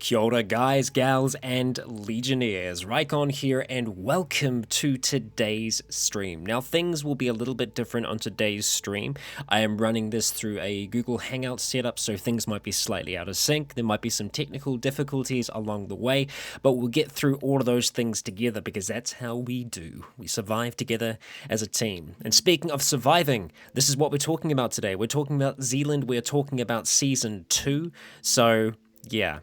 Kia ora guys, gals, and legionnaires. Rycon here, and welcome to today's stream. Now, things will be a little bit different on today's stream. I am running this through a Google Hangout setup, so things might be slightly out of sync. There might be some technical difficulties along the way, but we'll get through all of those things together because that's how we do. We survive together as a team. And speaking of surviving, this is what we're talking about today. We're talking about Zealand. We're talking about Season 2. So, yeah.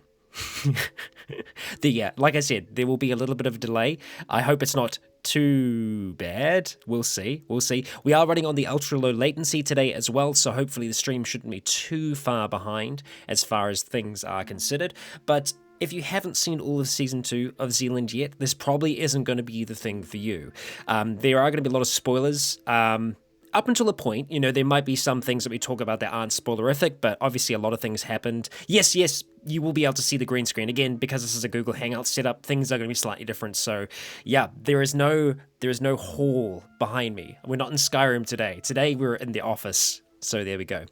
Like I said, there will be a little bit of delay. I hope it's not too bad. We'll see. We are running on the ultra low latency today as well, so hopefully the stream shouldn't be too far behind as far as things are considered. But if you haven't seen all of Season 2 of Zealand yet, this probably isn't going to be the thing for you. There are going to be a lot of spoilers. Up until a point, there might be some things that we talk about that aren't spoilerific, but obviously a lot of things happened. Yes, you will be able to see the green screen. Again, because this is a Google Hangout setup, things are going to be slightly different. So, yeah, there is no hall behind me. We're not in Skyrim today. Today, we're in the office. So there we go.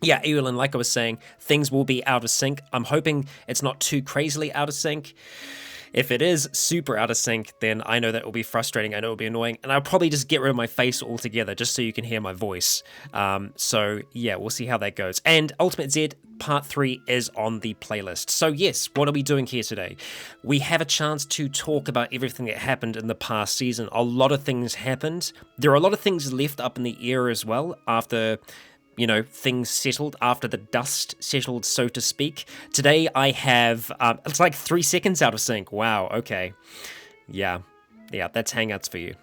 Yeah, Evelyn, like I was saying, things will be out of sync. I'm hoping it's not too crazily out of sync. If it is super out of sync, then I know that will be frustrating, I know it'll be annoying, and I'll probably just get rid of my face altogether just so you can hear my voice. So yeah, we'll see how that goes. And Ultimate Z Part 3 is on the playlist. So yes, what are we doing here today? We have a chance to talk about everything that happened in the past season. A lot of things happened. There are a lot of things left up in the air as well after things settled, after the dust settled, so to speak. Today I have, it's like 3 seconds out of sync. Wow, okay. Yeah, that's Hangouts for you.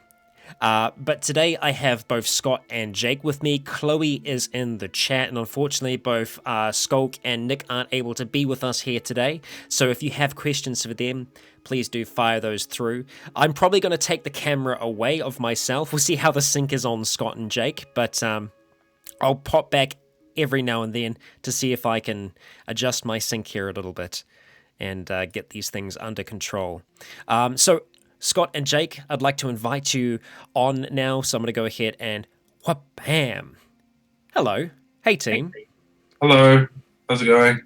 But today I have both Scott and Jake with me. Chloe is in the chat, and unfortunately both Skulk and Nick aren't able to be with us here today. So if you have questions for them, please do fire those through. I'm probably going to take the camera away of myself. We'll see how the sync is on Scott and Jake, but I'll pop back every now and then to see if I can adjust my sync here a little bit and get these things under control. So, Scott and Jake, I'd like to invite you on now. So I'm going to go ahead and wham. Hello. Hey, team. Hello. How's it going?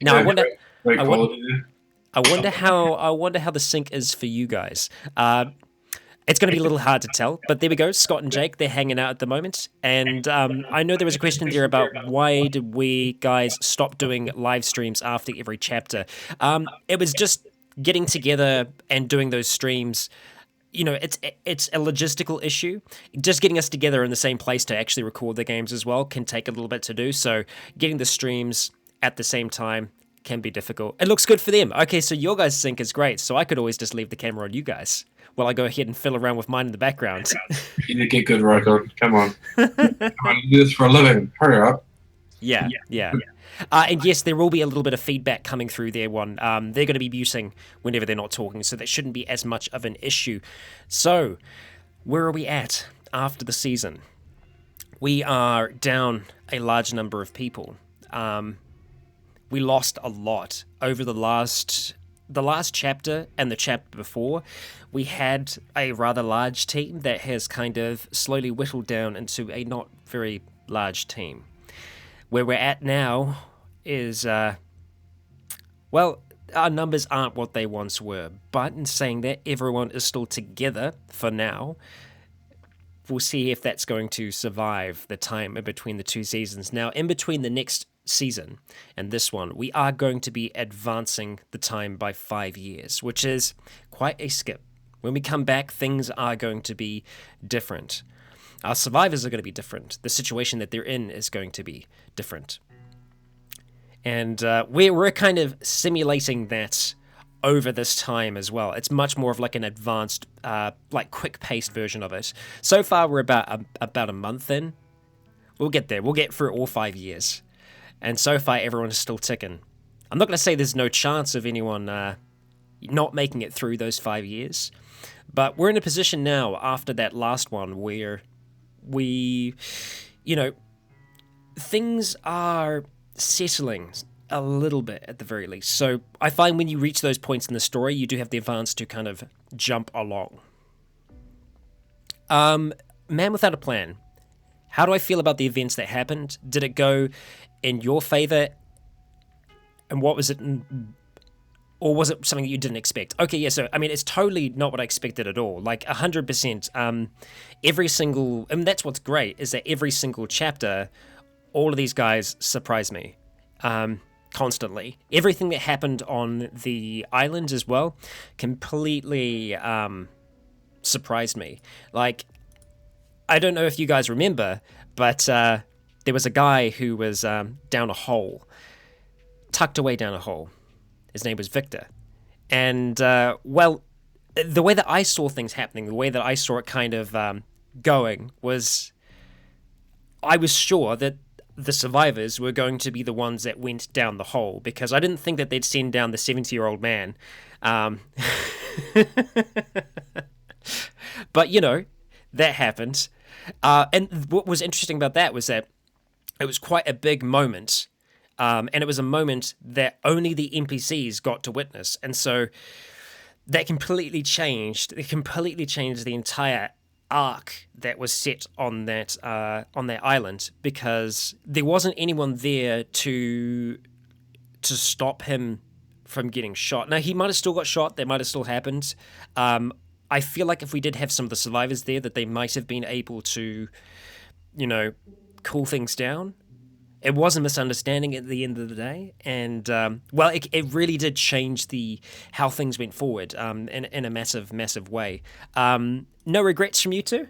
Now, I wonder how the sync is for you guys. It's going to be a little hard to tell, but there we go. Scott and Jake, they're hanging out at the moment. And I know there was a question there about why did we guys stop doing live streams after every chapter. It was just getting together and doing those streams. It's a logistical issue. Just getting us together in the same place to actually record the games as well can take a little bit to do. So getting the streams at the same time can be difficult. It looks good for them. Okay, so your guys' sync is great. So I could always just leave the camera on you guys while I go ahead and fiddle around with mine in the background. You need to get good, Rycon. Come on. You do this for a living. Hurry up. Yeah. And yes, there will be a little bit of feedback coming through their one. They're going to be muting whenever they're not talking, so that shouldn't be as much of an issue. So, where are we at after the season? We are down a large number of people. We lost a lot over the last chapter and the chapter before. We had a rather large team that has kind of slowly whittled down into a not very large team. Where we're at now is, our numbers aren't what they once were, but in saying that, everyone is still together for now. we'll see if that's going to survive the time in between the two seasons. Now, in between the next season and this one, we are going to be advancing the time by 5 years, which is quite a skip. When we come back, things are going to be different. Our survivors are going to be different. The situation that they're in is going to be different. And we're kind of simulating that over this time as well. It's much more of like an advanced, like quick-paced version of it. So far, we're about a month in. We'll get there. We'll get through all 5 years. And so far, everyone is still ticking. I'm not going to say there's no chance of anyone not making it through those 5 years. But we're in a position now, after that last one, where we, things are settling a little bit at the very least. So I find when you reach those points in the story, you do have the advance to kind of jump along. Man Without a Plan. How do I feel about the events that happened? Did it go in your favor? And what was it? Or was it something that you didn't expect? Okay, yeah, so, I mean, it's totally not what I expected at all. Like, 100%. Every single... And that's what's great, is that every single chapter, all of these guys surprise me. Constantly. Everything that happened on the island as well completely surprised me. Like, I don't know if you guys remember, but there was a guy who was down a hole, tucked away down a hole. His name was Victor. And, well, the way that I saw things happening, the way that I saw it kind of going was, I was sure that the survivors were going to be the ones that went down the hole, because I didn't think that they'd send down the 70-year-old man. But, that happened. And what was interesting about that was that it was quite a big moment. And it was a moment that only the NPCs got to witness. And so that completely changed. It completely changed the entire arc that was set on that island, because there wasn't anyone there to stop him from getting shot. Now, he might have still got shot. That might have still happened. I feel like if we did have some of the survivors there, that they might have been able to, cool things down. It was a misunderstanding at the end of the day, and well, it really did change how things went forward in a massive, massive way. No regrets from you two?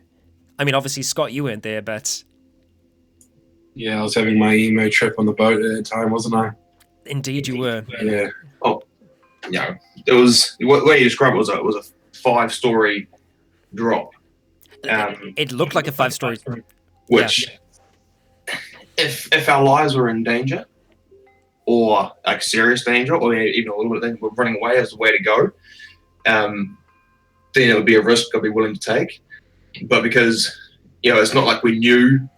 I mean, obviously, Scott, you weren't there, but... Yeah, I was having my emo trip on the boat at the time, wasn't I? Indeed you were. Yeah. Oh, yeah. It was... The way you described it was a 5-story drop. It looked like a 5-story... Which... Yeah. If our lives were in danger, or like serious danger, or even a little bit of danger, we're running away as the way to go, then it would be a risk I'd be willing to take. But because it's not like we knew.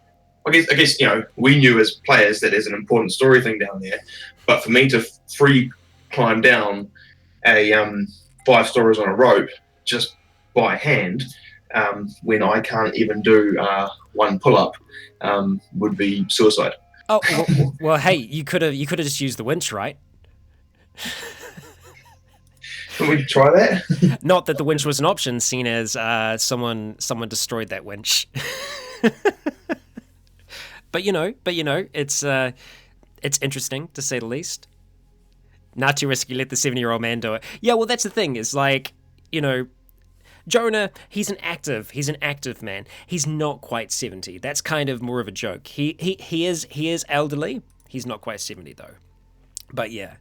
I guess we knew as players that there's an important story thing down there. But for me to free climb down a 5 stories on a rope just by hand, when I can't even do one pull up, would be suicide. Oh well, hey, you could have just used the winch, right? Can we try that? Not that the winch was an option, seeing as someone destroyed that winch. But it's interesting to say the least. Not too risky. Let the 70-year-old man do it. Yeah, well, that's the thing. Is like Jonah, he's an active man. He's not quite 70. That's kind of more of a joke. He is elderly. He's not quite 70 though. But yeah.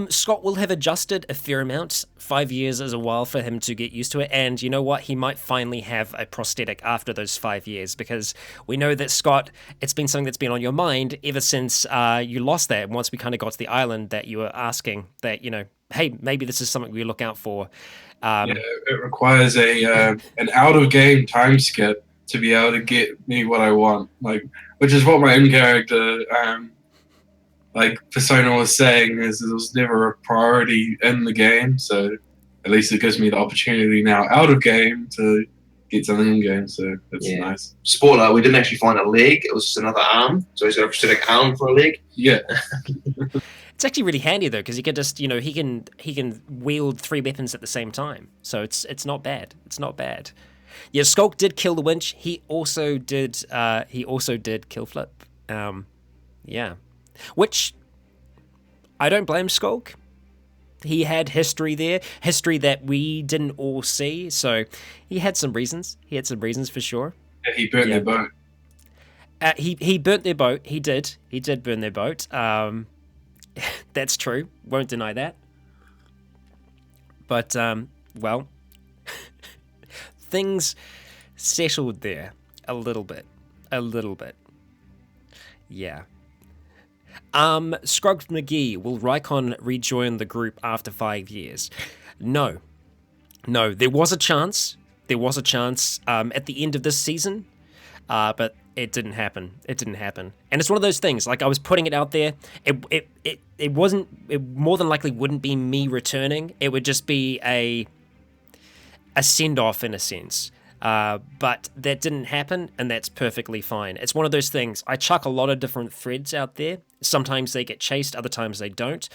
Scott will have adjusted a fair amount. 5 years is a while for him to get used to it, and you know what? He might finally have a prosthetic after those 5 years, because we know that, Scott, it's been something that's been on your mind ever since you lost that. And once we kind of got to the island, that you were asking that, hey, maybe this is something we look out for. Yeah, it requires an out-of-game time skip to be able to get me what I want, which is what my own character, Persona was saying, is it was never a priority in the game, so at least it gives me the opportunity now out of game to get something in game, so that's nice. Spoiler, we didn't actually find a leg, it was just another arm, so he's got a prosthetic arm for a leg. Yeah. It's actually really handy though, because he can just, he can wield 3 weapons at the same time. So it's not bad. It's not bad. Yeah, Skulk did kill the winch. He also did kill Flip. Yeah. Which I don't blame Skulk. He had history there, history that we didn't all see, so he had some reasons. He had some reasons for sure. Yeah, he burnt their boat. He burnt their boat. He did. He did burn their boat. That's true. Won't deny that. But well, things settled there a little bit. A little bit. Yeah. Scrugged McGee, will Rycon rejoin the group after 5 years? No. No, there was a chance. There was a chance at the end of this season, but it didn't happen. It didn't happen. And it's one of those things, like I was putting it out there, it wasn't, it more than likely wouldn't be me returning. It would just be a send-off in a sense. But that didn't happen, and that's perfectly fine. It's one of those things. I chuck a lot of different threads out there. Sometimes they get chased, other times they don't.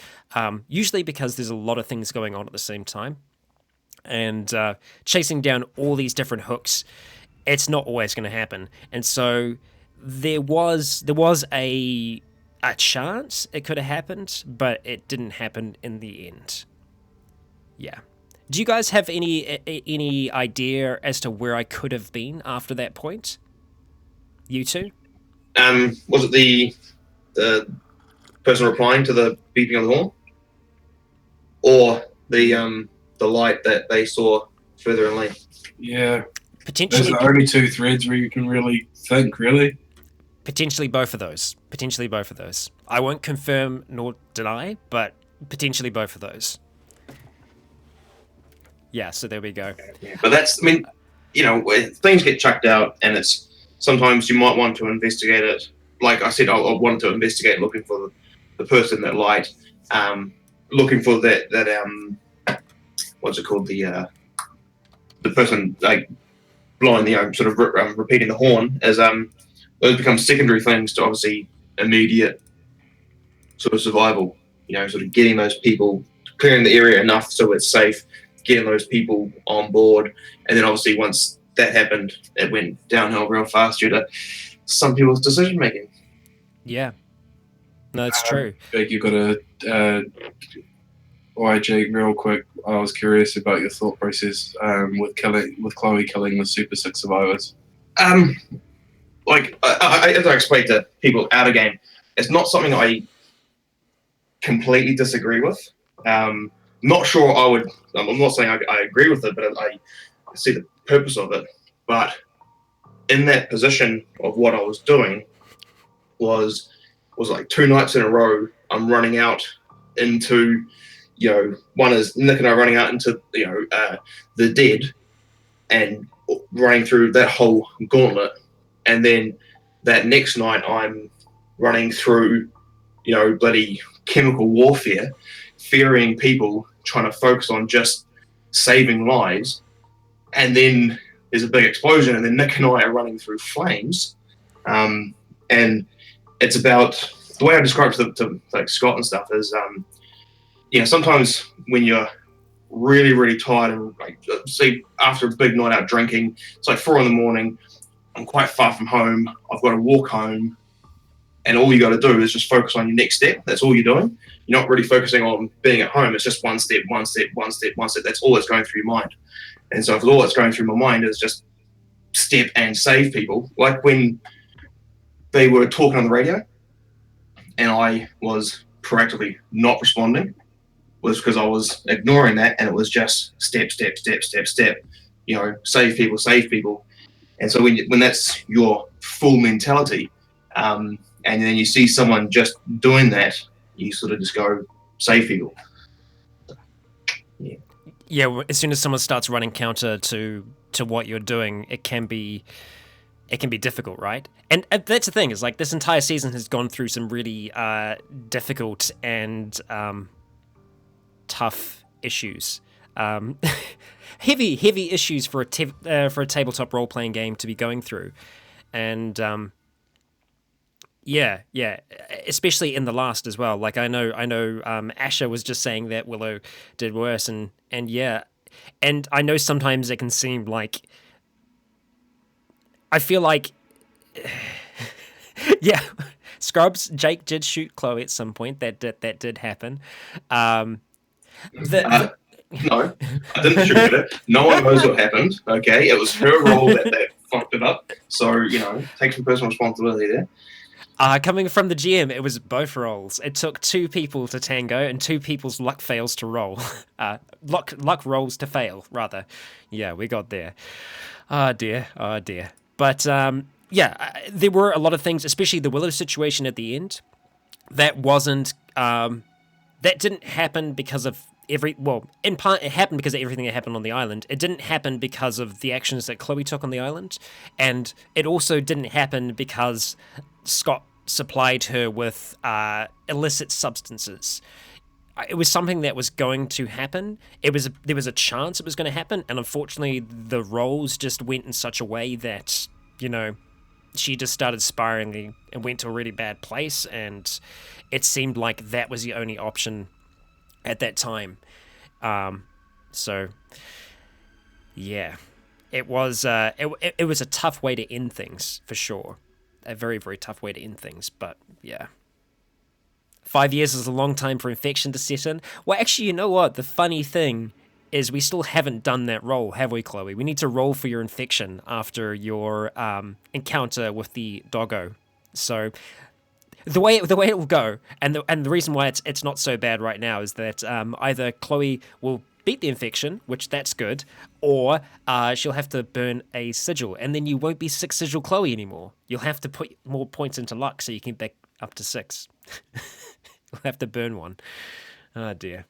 Usually because there's a lot of things going on at the same time. And chasing down all these different hooks, it's not always going to happen. And so there was a chance it could have happened, but it didn't happen in the end. Yeah. Do you guys have any idea as to where I could have been after that point? You two? Was it the person replying to the beeping of the horn, or the light that they saw further in lane? Yeah. Potentially. Those are the only two threads where you can really think, really. Potentially both of those. Potentially both of those. I won't confirm nor deny, but potentially both of those. Yeah, so there we go. But that's, I mean, you know, things get chucked out, and it's sometimes you might want to investigate it. Like I said, I wanted to investigate, looking for the person that lied, looking for that what's it called, the person like blowing the sort of repeating the horn, as those become secondary things to obviously immediate sort of survival. You know, sort of getting those people, clearing the area enough so it's safe, getting those people on board, and then obviously once that happened, it went downhill real fast due to some people's decision making. Yeah, no, that's true. Jake, you've got a Jake, real quick. I was curious about your thought process with Chloe killing the Super 6 survivors. Like as I explained to people out of game, it's not something I completely disagree with. Not sure I would. I'm not saying I agree with it, but I see the purpose of it. But in that position of what I was doing was like 2 nights in a row, I'm running out into, you know, one is Nick and I running out into, you know, the dead, and running through that whole gauntlet, and then that next night I'm running through, you know, bloody chemical warfare, ferrying people, trying to focus on just saving lives, and then there's a big explosion, and then Nick and I are running through flames, and it's about, the way I describe it to like Scott and stuff is, you know, sometimes when you're really, really tired, and like, say after a big night out drinking, it's like 4 a.m, I'm quite far from home, I've got to walk home, and all you got to do is just focus on your next step. That's all you're doing. You're not really focusing on being at home. It's just one step, one step, one step, one step. That's all that's going through your mind. And so if all that's going through my mind is just step and save people, like when they were talking on the radio and I was proactively not responding, was because I was ignoring that, and it was just step, step, step, step, step, you know, save people, save people. And so when that's your full mentality, and then you see someone just doing that, you sort of just go save people. Yeah, as soon as someone starts running counter to what you're doing, it can be difficult, right? And that's the thing, is like this entire season has gone through some really difficult and tough issues. Heavy issues for a tabletop role playing game to be going through, and yeah, especially in the last as well. Like I know, Asher was just saying that Willow did worse, and yeah, and I know sometimes it can seem like I feel like, yeah, Scrubs. Jake did shoot Chloe at some point. That did happen. The No, I didn't shoot it. No one knows what happened. Okay, it was her role that fucked it up. So take some personal responsibility there. Coming from the GM, it was both roles. It took 2 people to tango and 2 people's luck fails to roll. Luck rolls to fail, rather. Yeah, we got there. Oh dear. But there were a lot of things, especially the Willow situation at the end. That wasn't. That didn't happen because of in part it happened because of everything that happened on the island. It didn't happen because of the actions that Chloe took on the island, and it also didn't happen because Scott supplied her with illicit substances. It was something that was going to happen. There was a chance it was going to happen, and unfortunately the roles just went in such a way that she just started spiraling and went to a really bad place, and it seemed like that was the only option at that time. So yeah, it was it was a tough way to end things, for sure. A very, very tough way to end things, but yeah. 5 years is a long time for infection to set in. Well, actually, you know what? The funny thing is we still haven't done that roll, have we, Chloe? We need to roll for your infection after your encounter with the doggo. So the way it will go, and the reason why it's not so bad right now is that either Chloe will beat the infection, which that's good, or she'll have to burn a sigil, and then you won't be 6 sigil Chloe anymore. You'll have to put more points into luck so you can back up to 6. You'll have to burn one. Oh dear.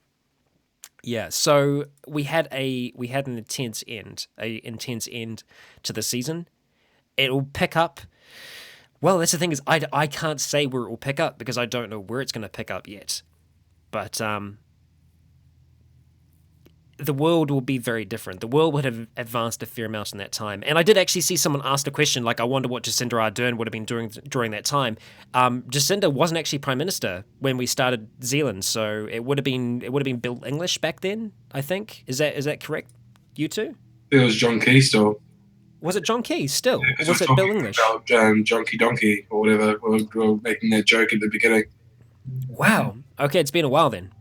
Yeah, so we had an intense end to the season. It'll pick up. Well, that's the thing is I can't say where it will pick up because I don't know where it's going to pick up yet. But the world will be very different. The world would have advanced a fair amount in that time. And I did actually see someone ask the question, like, I wonder what Jacinda Ardern would have been doing during that time. Jacinda wasn't actually Prime Minister when we started Zealand, so it would have been Bill English back then, I think. Is that correct? You two? It was John Key still. Was it John Key still? Yeah, Or was it Bill English? About Jonky Donkey or whatever. We were making that joke at the beginning. Wow. Okay, it's been a while then.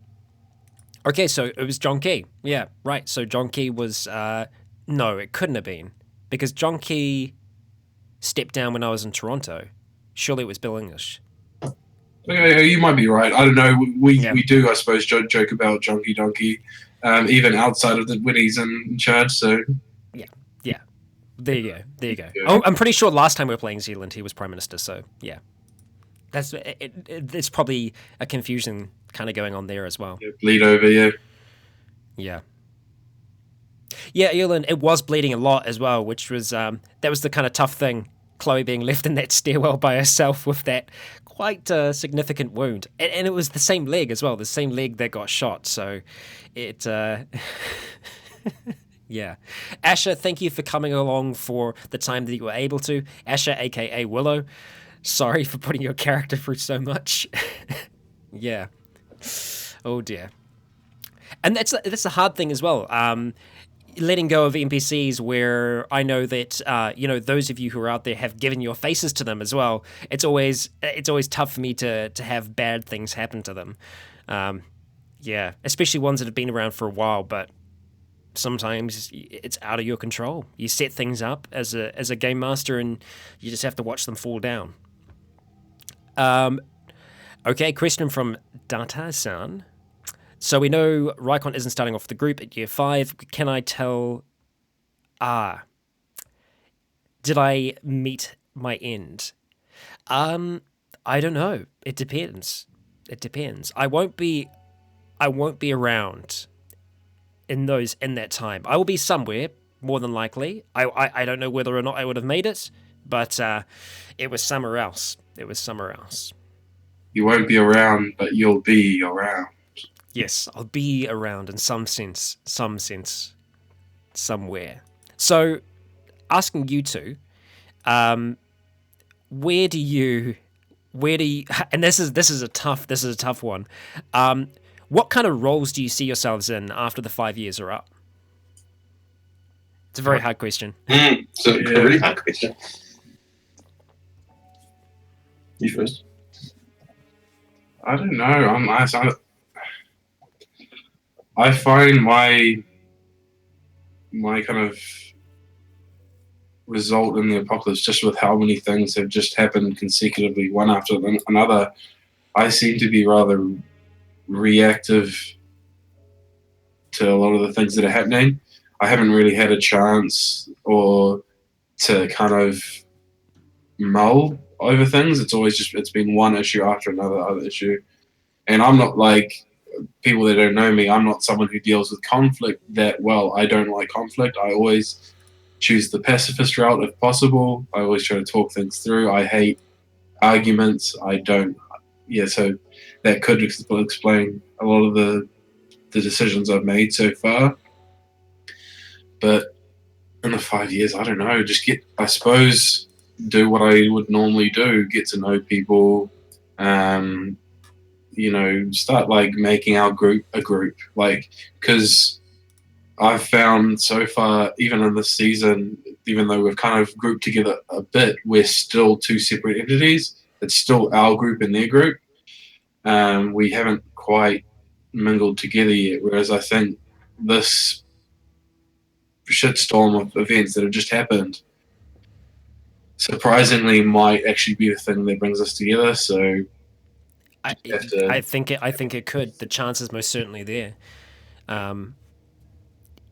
Okay, so it was John Key. Yeah, right. So John Key was... no, it couldn't have been. Because John Key stepped down when I was in Toronto. Surely it was Bill English. Okay, you might be right. I don't know. We do, I suppose, joke about Jonky Donkey, even outside of the when he's in charge, so... Yeah. There you go. Oh, I'm pretty sure last time we were playing Zealand, he was Prime Minister, so yeah. There's probably a confusion kind of going on there as well. Yeah, bleed over, yeah. Yeah. Yeah, Ireland, it was bleeding a lot as well, which was that was the kind of tough thing, Chloe being left in that stairwell by herself with that quite significant wound. And it was the same leg as well, the same leg that got shot, so it... Yeah. Asher, thank you for coming along for the time that you were able to. Asher, aka Willow, sorry for putting your character through so much. Yeah. Oh dear. And that's a hard thing as well. Letting go of NPCs where I know that those of you who are out there have given your faces to them as well. It's always tough for me to have bad things happen to them. Yeah, especially ones that have been around for a while, but sometimes it's out of your control. You set things up as a game master and you just have to watch them fall down. Okay, question from Data-san. So we know Rycon isn't starting off the group at year 5. Can I tell... did I meet my end? I don't know. It depends. I won't be around in that time. I will be somewhere, more than likely. I don't know whether or not I would have made it, but it was somewhere else. You won't be around, but you'll be around. Yes, I'll be around in some sense, somewhere. So, asking you two, where do you, and this is a tough one. What kind of roles do you see yourselves in after the 5 years are up? It's a very hard question. So a really hard question. You first. I don't know. I find my kind of result in the apocalypse, just with how many things have just happened consecutively, one after another. I seem to be rather reactive to a lot of the things that are happening. I haven't really had a chance or to kind of mull over things. It's been one issue after another other issue. And I'm not like people that don't know me, I'm not someone who deals with conflict that well. I don't like conflict. I always choose the pacifist route if possible. I always try to talk things through. I hate arguments. I don't. Yeah, so that could explain a lot of the decisions I've made so far. But in the 5 years, I don't know. I suppose, do what I would normally do. Get to know people. Start like making our group a group. Like, because I've found so far, even in this season, even though we've kind of grouped together a bit, we're still two separate entities. It's still our group and their group. We haven't quite mingled together yet, whereas I think this shitstorm of events that have just happened surprisingly might actually be the thing that brings us together. So I think it could. The chance is most certainly there.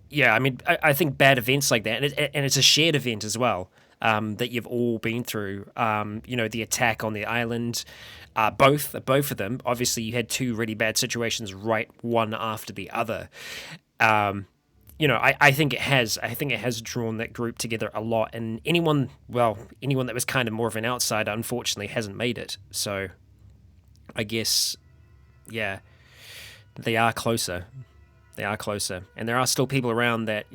Yeah, I mean, I think bad events like that, and it's a shared event as well, that you've all been through. The attack on the island, both of them. Obviously, you had two really bad situations, right, one after the other. I think it has drawn that group together a lot. And anyone that was kind of more of an outsider, unfortunately, hasn't made it. So, I guess, yeah, they are closer. They are closer. And there are still people around that,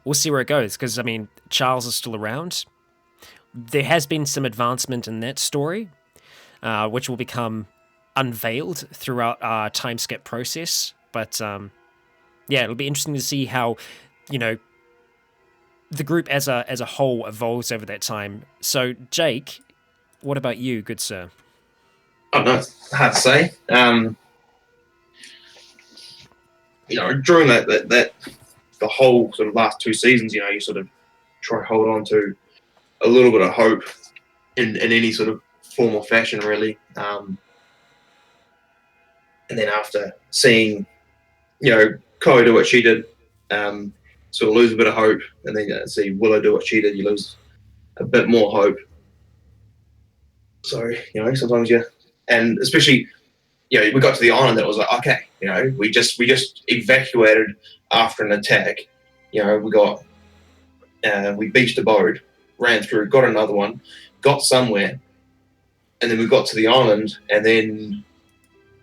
we'll see where it goes. Because, I mean, Charles is still around. There has been some advancement in that story, which will become unveiled throughout our time skip process. But, it'll be interesting to see how, the group as a whole evolves over that time. So, Jake, what about you, good sir? I don't know, it's hard to say. During that the whole sort of last two seasons, you sort of try to hold on to a little bit of hope in any sort of form or fashion, really. And then after seeing, Chloe do what she did, sort of lose a bit of hope, and then see Willow do what she did, you lose a bit more hope. So, sometimes and especially, we got to the island that was like, okay, we just evacuated after an attack. We beached a boat, ran through, got another one, got somewhere, and then we got to the island, and then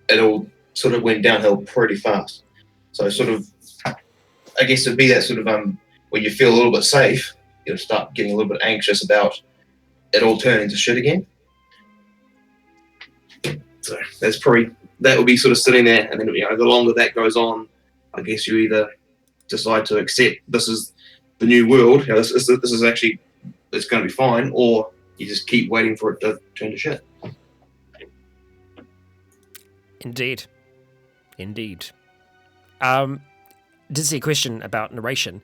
it all sort of went downhill pretty fast. So sort of, I guess it'd be that sort of when you feel a little bit safe, you'll start getting a little bit anxious about it all turning to shit again. So that will be sort of sitting there, and then the longer that goes on, I guess you either decide to accept this is the new world, this is actually, it's going to be fine, or you just keep waiting for it to turn to shit. Indeed. Did see a question about narration.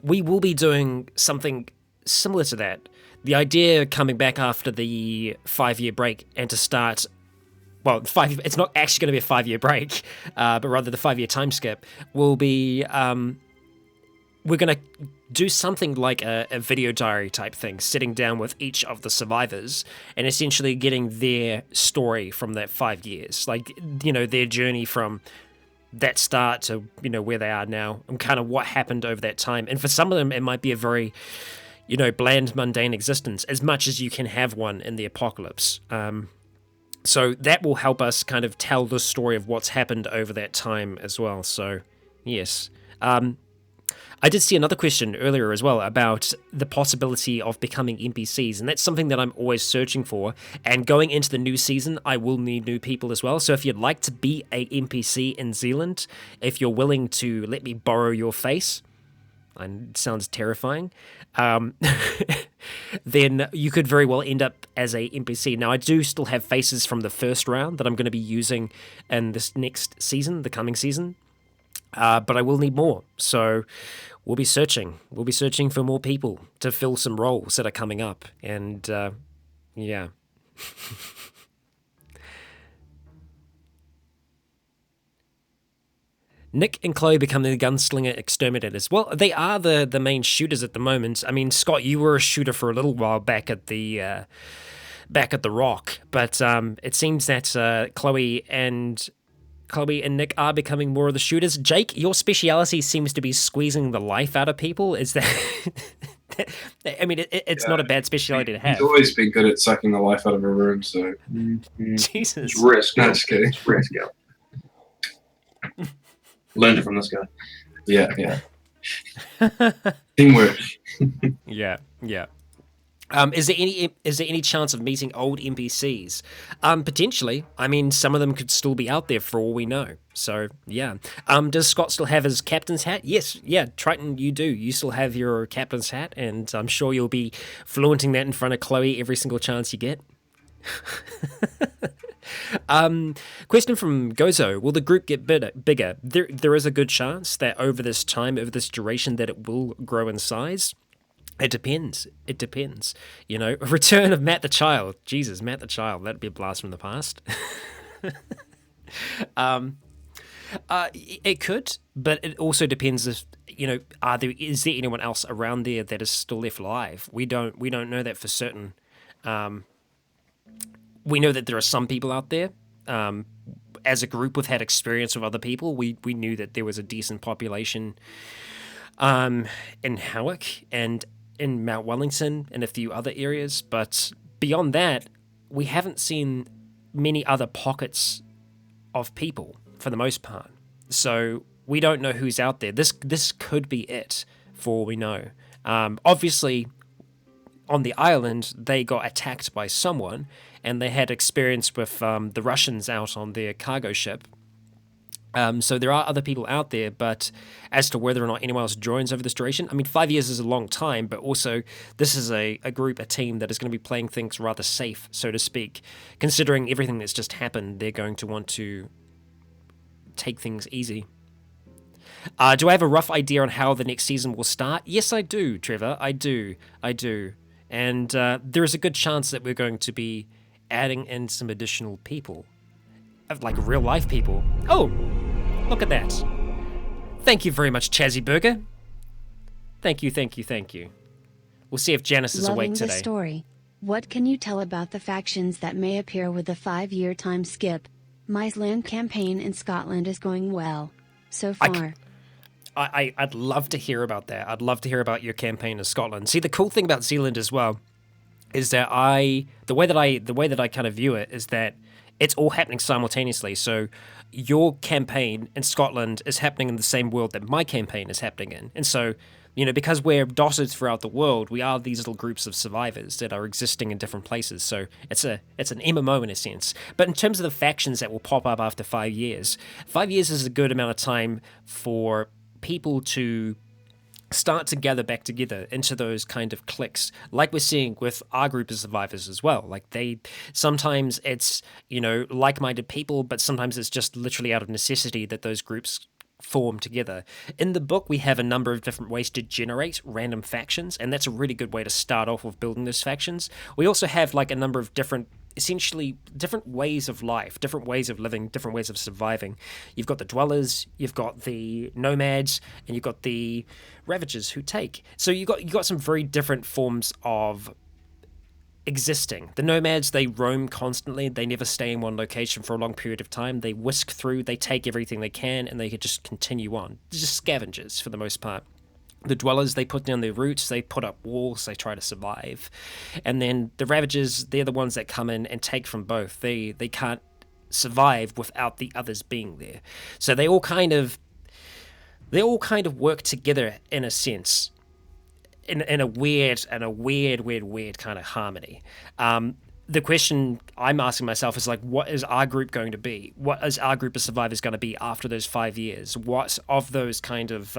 We will be doing something similar to that. The idea coming back after the 5-year break and to start. Well, it's not actually going to be a 5-year break, but rather the 5-year time skip will be. We're going to do something like a video diary type thing, sitting down with each of the survivors and essentially getting their story from that 5 years, like their journey from that start to where they are now, and kind of what happened over that time. And for some of them, it might be a very bland, mundane existence, as much as you can have one in the apocalypse. So that will help us kind of tell the story of what's happened over that time as well. So, yes. I did see another question earlier as well about the possibility of becoming NPCs, and that's something that I'm always searching for. And going into the new season, I will need new people as well. So if you'd like to be a NPC in Zealand, if you're willing to let me borrow your face, and it sounds terrifying, then you could very well end up as a NPC. Now, I do still have faces from the first round that I'm going to be using in this next season, the coming season, but I will need more. So we'll be searching. We'll be searching for more people to fill some roles that are coming up. And yeah. Nick and Chloe become the gunslinger exterminators. Well, they are the main shooters at the moment. I mean, Scott, you were a shooter for a little while back at the Rock, but it seems that Chloe and Nick are becoming more of the shooters. Jake, your speciality seems to be squeezing the life out of people. Is that? I mean, it's not a bad speciality to have. He's always been good at sucking the life out of a room. So Jesus, it's risk. No, just kidding. It's risk. Yeah. Learned it from this guy. Yeah. Teamwork. Yeah. Is there any chance of meeting old NPCs? Potentially. I mean, some of them could still be out there for all we know. So yeah. Does Scott still have his captain's hat? Yes. Yeah. Triton, you do. You still have your captain's hat, and I'm sure you'll be flaunting that in front of Chloe every single chance you get. Question from Gozo: will the group get bigger? There is a good chance that over this duration, that it will grow in size. It depends. You know, return of Matt the Child. Jesus, Matt the Child. That'd be a blast from the past. It could, but it also depends if, you know, is there anyone else around there that is still left alive? We don't know that for certain. We know that there are some people out there. As a group, we've had experience with other people. We knew that there was a decent population in Howick and in Mount Wellington and a few other areas. But beyond that, we haven't seen many other pockets of people for the most part. So we don't know who's out there. This could be it, for all we know. Obviously, on the island, they got attacked by someone, and they had experience with the Russians out on their cargo ship. So there are other people out there, but as to whether or not anyone else joins over this duration, I mean, 5 years is a long time, but also this is a team that is going to be playing things rather safe, so to speak. Considering everything that's just happened, they're going to want to take things easy. Do I have a rough idea on how the next season will start? Yes, I do, Trevor. I do. And there is a good chance that we're going to be adding in some additional people. Like real life people. Oh, look at that. Thank you very much, Chazzy Burger. Thank you. We'll see if Janice is awake today. Loving the story. What can you tell about the factions that may appear with the 5-year time skip? My land campaign in Scotland is going well so far. I'd love to hear about that. I'd love to hear about your campaign in Scotland. See, the cool thing about Zealand as well is that the way that I kind of view it is that it's all happening simultaneously. So your campaign in Scotland is happening in the same world that my campaign is happening in. And so, you know, because we're dotted throughout the world, we are these little groups of survivors that are existing in different places. So it's an MMO in a sense. But in terms of the factions that will pop up after 5 years, 5 years is a good amount of time for people to start to gather back together into those kind of cliques, like we're seeing with our group of survivors as well. Like sometimes it's, you know, like-minded people, but sometimes it's just literally out of necessity that those groups form together. In the book, we have a number of different ways to generate random factions, and that's a really good way to start off with building those factions. We also have like a number of essentially different ways of life, different ways of living, different ways of surviving. You've got the dwellers, you've got the nomads, and you've got the ravagers who take. So you got some very different forms of existing. The nomads, they roam constantly. They never stay in one location for a long period of time. They whisk through, they take everything they can, and they could just continue on. They're just scavengers for the most part. The dwellers, they put down their roots, they put up walls, they try to survive. And then the ravagers, they're the ones that come in and take from both. They can't survive without the others being there. So they all kind of work together in a sense, in a weird kind of harmony. The question I'm asking myself is like, what is our group going to be? What is our group of survivors going to be after those 5 years? What of those kind of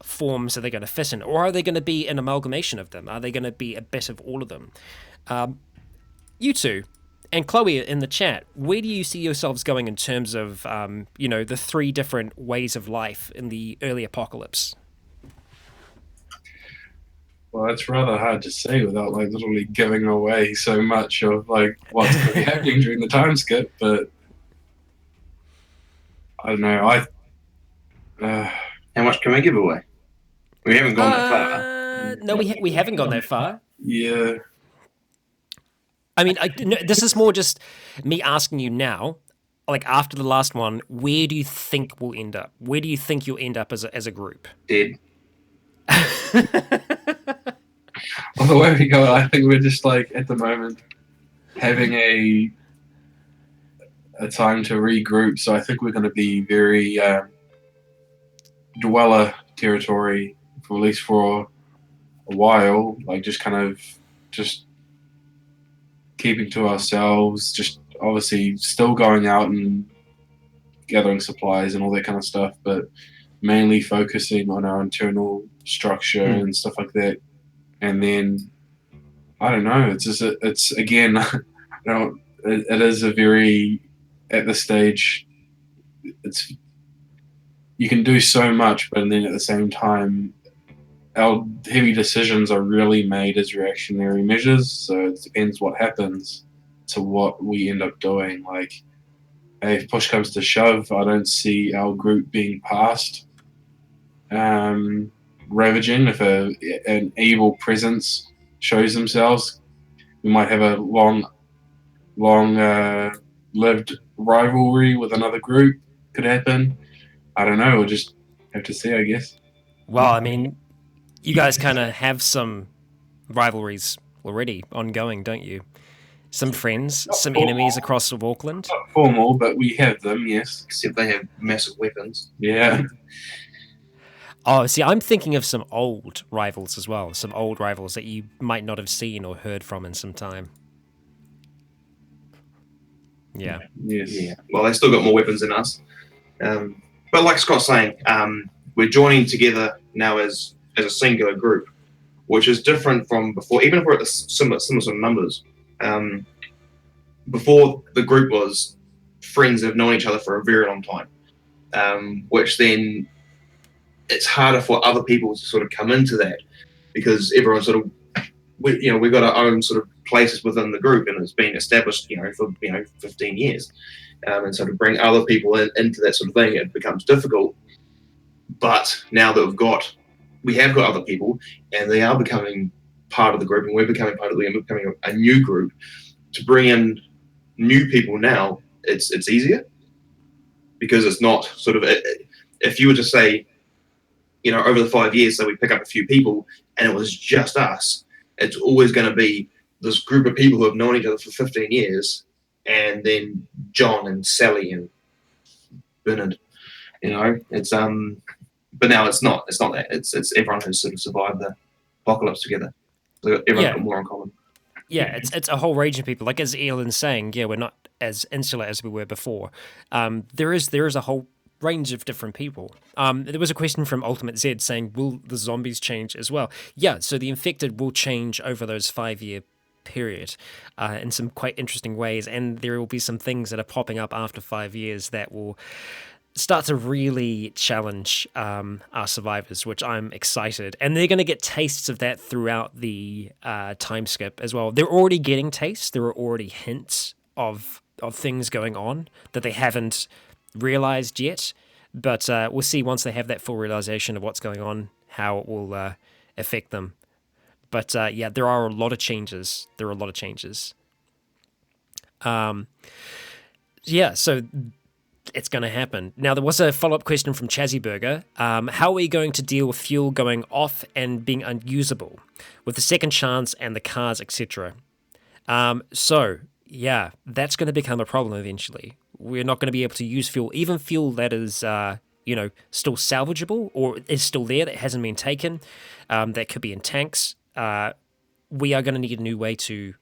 forms are they going to fit in? Or are they going to be an amalgamation of them? Are they going to be a bit of all of them? You two, and Chloe in the chat, where do you see yourselves going in terms of, the 3 different ways of life in the early apocalypse? Well, it's rather hard to say without like literally giving away so much of like what's going to be happening during the time skip. But I don't know. How much can we give away? We haven't gone that far. No, we haven't gone that far. Yeah. I mean, no, this is more just me asking you now, like after the last one, where do you think we'll end up? Where do you think you'll end up as a group? Dead. Well, the way we go, I think we're just like at the moment having a time to regroup. So I think we're going to be very dweller territory, for at least for a while. Like just kind of just keeping to ourselves. Just obviously still going out and gathering supplies and all that kind of stuff, but mainly focusing on our internal structure and stuff like that. And then I don't know. It's just it's again. It is a very at this stage. It's you can do so much, but then at the same time, our heavy decisions are really made as reactionary measures. So it depends what happens to what we end up doing. Like, hey, if push comes to shove, I don't see our group being past ravaging. If an evil presence shows themselves, we might have a long-lived rivalry with another group. Could happen. I don't know. We'll just have to see, I guess. Well, I mean, you guys kind of have some rivalries already ongoing, don't you? Some friends, some enemies across Auckland. Not formal, but we have them, yes. Except they have massive weapons. Yeah. Oh, see, I'm thinking of some old rivals as well. Some old rivals that you might not have seen or heard from in some time. Yeah. Yes. Yeah. Well, they still got more weapons than us. But like Scott's saying, we're joining together now as a singular group, which is different from before, even if we're at the similar sort of numbers. Before, the group was friends that have known each other for a very long time, which then it's harder for other people to sort of come into that because everyone sort of, we've got our own sort of places within the group and it's been established, for 15 years. And so to bring other people into that sort of thing, it becomes difficult. But now that we have got other people and they are becoming part of the group and we're becoming part of we're becoming a new group, to bring in new people now, it's easier because it's not sort of, if you were to say, over the 5 years, so we pick up a few people and it was just us, it's always going to be this group of people who have known each other for 15 years and then John and Sally and Bernard, it's but now it's not that, it's everyone who's sort of survived the apocalypse together, so everyone's got more in common. Yeah, it's a whole range of people. Like as Elon's saying, we're not as insular as we were before. There is a whole range of different people. There was a question from Ultimate Z saying, will the zombies change as well? Yeah, so the infected will change over those 5-year period in some quite interesting ways, and there will be some things that are popping up after 5 years that will start to really challenge our survivors, which I'm excited. And they're going to get tastes of that throughout the time skip as well. They're already getting tastes. There are already hints of things going on that they haven't realized yet. But we'll see once they have that full realization of what's going on, how it will affect them. But there are a lot of changes. So it's going to happen. Now, there was a follow-up question from Chazzy Burger. How are we going to deal with fuel going off and being unusable with the second chance and the cars, etc.? That's going to become a problem eventually. We're not going to be able to use fuel, even fuel that is, still salvageable or is still there that hasn't been taken, that could be in tanks. We are going to need a new way to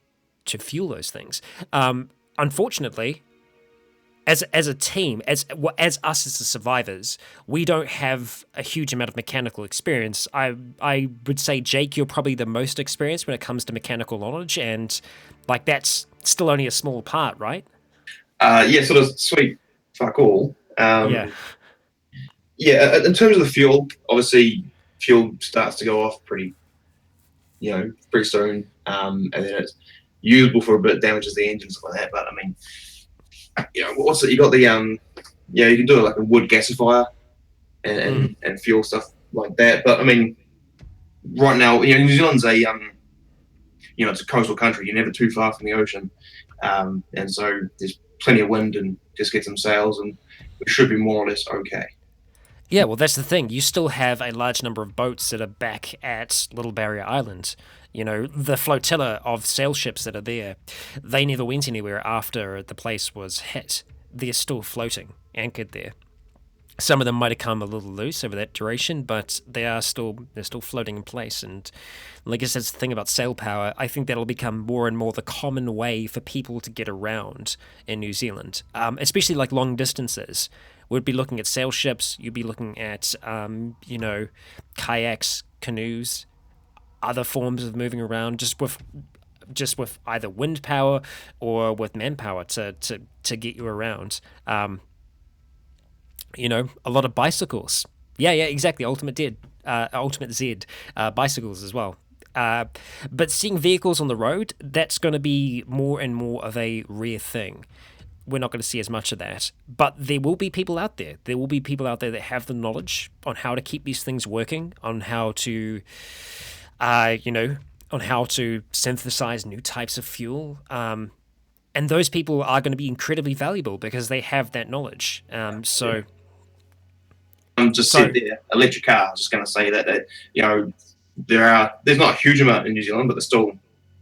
fuel those things. Unfortunately, as a team, as us as the survivors, we don't have a huge amount of mechanical experience. I would say, Jake, you're probably the most experienced when it comes to mechanical knowledge, and like that's still only a small part, right? Yeah, sort of sweet fuck all. Yeah. Yeah, in terms of the fuel, obviously fuel starts to go off pretty soon, and then it's usable for a bit, damages the engine, stuff like that. But I mean, what's it? You got the you can do it like a wood gasifier and fuel stuff like that. But I mean, right now, New Zealand's a it's a coastal country. You're never too far from the ocean, and so there's plenty of wind and just get some sails, and we should be more or less okay. Yeah, well, that's the thing. You still have a large number of boats that are back at Little Barrier Island. The flotilla of sail ships that are there, they never went anywhere after the place was hit. They're still floating, anchored there. Some of them might have come a little loose over that duration, but they're still floating in place. And like I said, it's the thing about sail power. I think that'll become more and more the common way for people to get around in New Zealand, especially like long distances. We'd be looking at sail ships. You'd be looking at kayaks, canoes, other forms of moving around, just with either wind power or with manpower to get you around. A lot of bicycles. Yeah, exactly. Ultimate Z, bicycles as well. But seeing vehicles on the road, that's going to be more and more of a rare thing. We're not going to see as much of that. But there will be people out there. There will be people out there that have the knowledge on how to keep these things working, on how to, on how to synthesize new types of fuel. And those people are going to be incredibly valuable because they have that knowledge. Said there, electric car. I was just going to say that there's not a huge amount in New Zealand, but they're still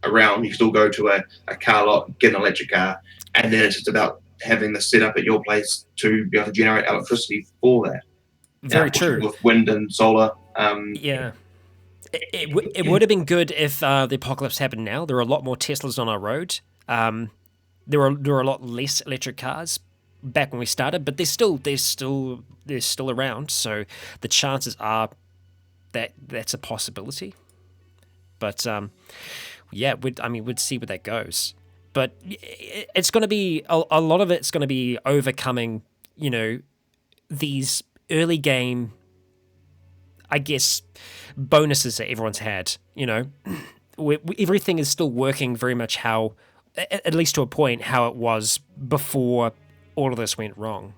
around. You can still go to a car lot, get an electric car, and then it's just about having the setup at your place to be able to generate electricity for that. Very true. With wind and solar. Yeah. It would have been good if the apocalypse happened now. There are a lot more Teslas on our road. There are a lot less electric cars back when we started, but they're still around. So the chances are that that's a possibility. But we'd see where that goes. But it's going to be a lot of it's going to be overcoming, these early game, I guess, bonuses that everyone's had. Everything is still working very much how, at least to a point, how it was before all of this went wrong.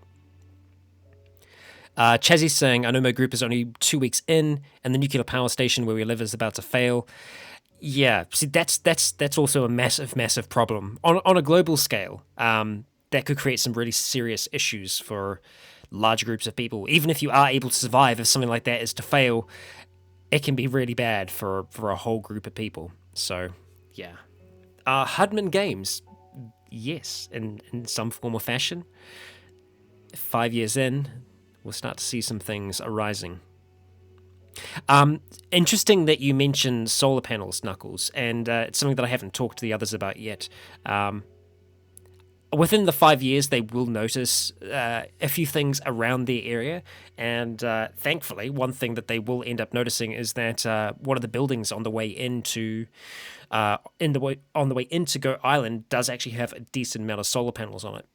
Chazzy's saying, I know my group is only 2 weeks in, and the nuclear power station where we live is about to fail. Yeah, see, that's also a massive problem on a global scale. That could create some really serious issues for large groups of people. Even if you are able to survive, if something like that is to fail, it can be really bad for a whole group of people. So, yeah. Hudman Games, yes, in some form or fashion. 5 years in, we'll start to see some things arising. Interesting that you mentioned solar panels, Knuckles, and it's something that I haven't talked to the others about yet. Within the 5 years, they will notice a few things around their area, and thankfully, one thing that they will end up noticing is that one of the buildings on the way into Go Island does actually have a decent amount of solar panels on it,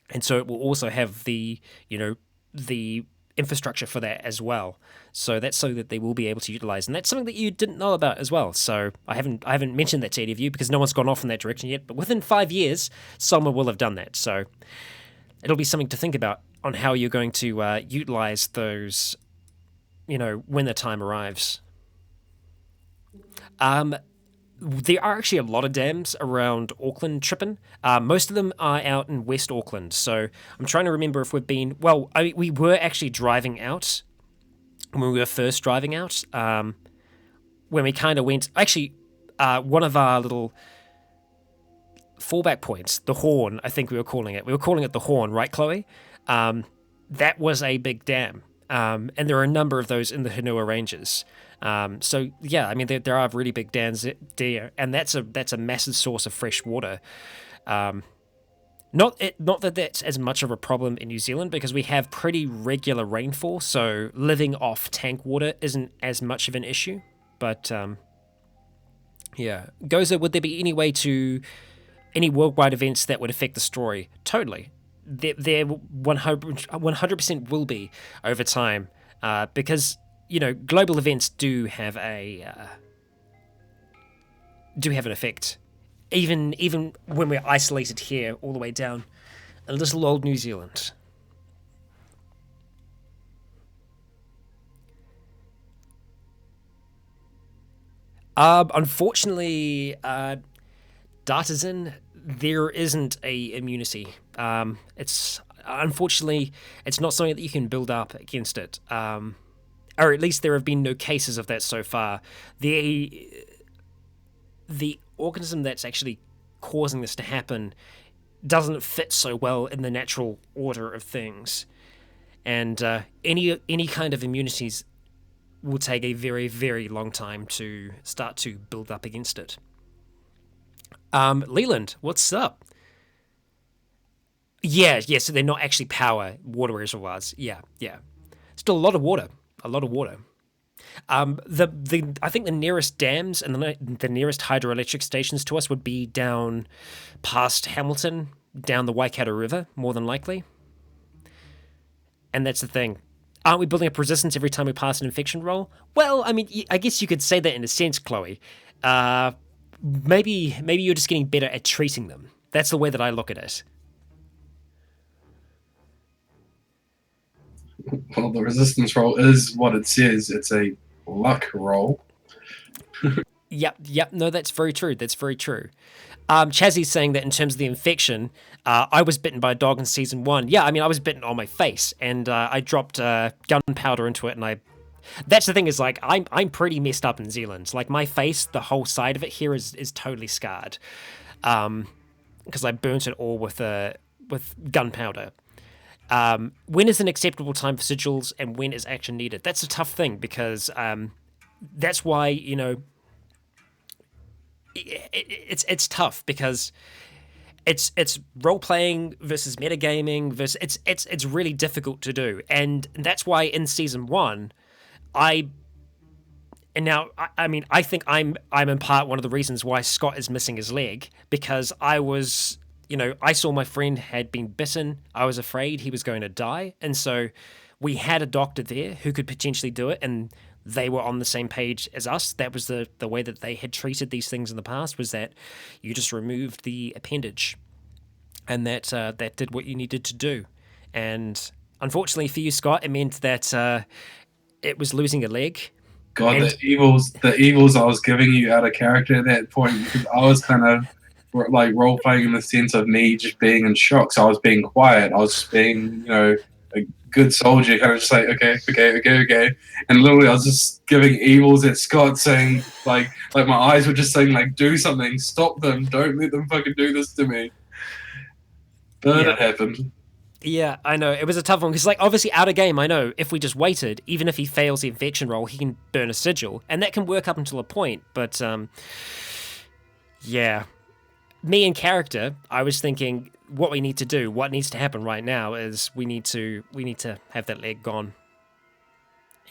and so it will also have the infrastructure for that as well. So that's something that they will be able to utilize, and that's something that you didn't know about as well. So I haven't mentioned that to any of you because no one's gone off in that direction yet. But within 5 years, someone will have done that. So it'll be something to think about on how you're going to utilize those, when the time arrives. There are actually a lot of dams around Auckland tripping. Most of them are out in West Auckland. So I'm trying to remember if we've been... Well, we were actually driving out when we were first driving out. When we kind of went... Actually, one of our little fallback points, the Horn, I think we were calling it. We were calling it the Horn, right, Chloe? That was a big dam. And there are a number of those in the Henua Ranges. So yeah, I mean there are really big dams there, and that's a massive source of fresh water. Not that that's as much of a problem in New Zealand because we have pretty regular rainfall, so living off tank water isn't as much of an issue. But yeah, Goza, would there be any worldwide events that would affect the story? Totally, there 100% will be over time, because global events do have an effect. Even when we're isolated here, all the way down in little old New Zealand. Unfortunately, Dartisan, there isn't a immunity. It's unfortunately it's not something that you can build up against it. Or at least there have been no cases of that so far. The organism that's actually causing this to happen doesn't fit so well in the natural order of things, and any kind of immunities will take a very, very long time to start to build up against it. Leland, what's up? Yeah, so they're not actually power water reservoirs. Yeah. Still a lot of water. I think the nearest dams and the nearest hydroelectric stations to us would be down past Hamilton, down the Waikato River, more than likely. And that's the thing. Aren't we building up resistance every time we pass an infection roll? Well, I mean, I guess you could say that in a sense, Chloe. Maybe you're just getting better at treating them. That's the way that I look at it. Well, the resistance roll is what it says. It's a luck roll. Yep. No, that's very true. Chazzy's saying that in terms of the infection, I was bitten by a dog in season 1. Yeah, I mean, I was bitten on my face, and I dropped gunpowder into it, and that's the thing is, like, I'm pretty messed up in New Zealand. Like, my face, the whole side of it here is totally scarred, because I burnt it all with gunpowder. When is an acceptable time for sigils, and when is action needed? That's a tough thing, because that's why, it's tough, because it's role playing versus metagaming versus it's really difficult to do, and that's why in season 1, I think I'm in part one of the reasons why Scott is missing his leg, because I saw my friend had been bitten. I was afraid he was going to die, and so we had a doctor there who could potentially do it, and they were on the same page as us. That was the way that they had treated these things in the past, was that you just removed the appendage, and that did what you needed to do. And unfortunately for you, Scott, it meant that it was losing a leg. God, the evils I was giving you out of character at that point, because I was kind of like role playing in the sense of me just being in shock. So I was being quiet. I was just being, a good soldier, kind of just like, okay. And literally I was just giving evils at Scott, saying like my eyes were just saying, like, do something, stop them, don't let them fucking do this to me. But it happened. Yeah, I know. It was a tough one, because, like, obviously out of game, I know if we just waited, even if he fails the infection roll, he can burn a sigil, and that can work up until a point. But yeah, me in character, I was thinking what we need to do, what needs to happen right now is we need to have that leg gone.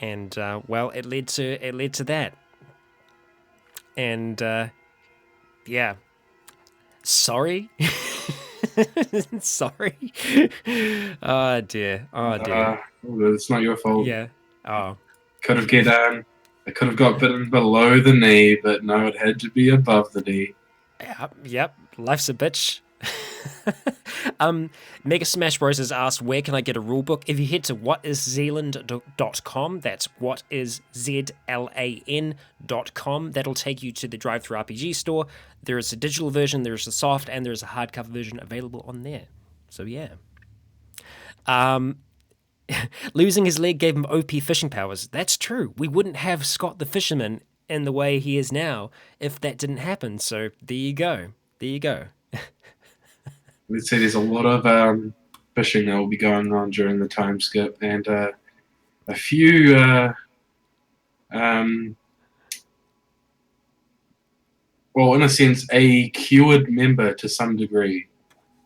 And well, it led to that. And yeah, sorry. Sorry. Oh dear. It's not your fault. Yeah. Oh. I could have got bitten below the knee, but no, it had to be above the knee. Yep. Life's a bitch. Mega Smash Bros has asked, where can I get a rulebook? If you head to whatiszealand.com, that's whatiszealand.com, that'll take you to the Drive-Thru RPG store. There is a digital version, there is a soft, and there is a hardcover version available on there. So yeah. Losing his leg gave him OP fishing powers. That's true. We wouldn't have Scott the Fisherman in the way he is now if that didn't happen. So there you go. Let's say there's a lot of fishing that will be going on during the time skip, and a few well, in a sense, a cured member to some degree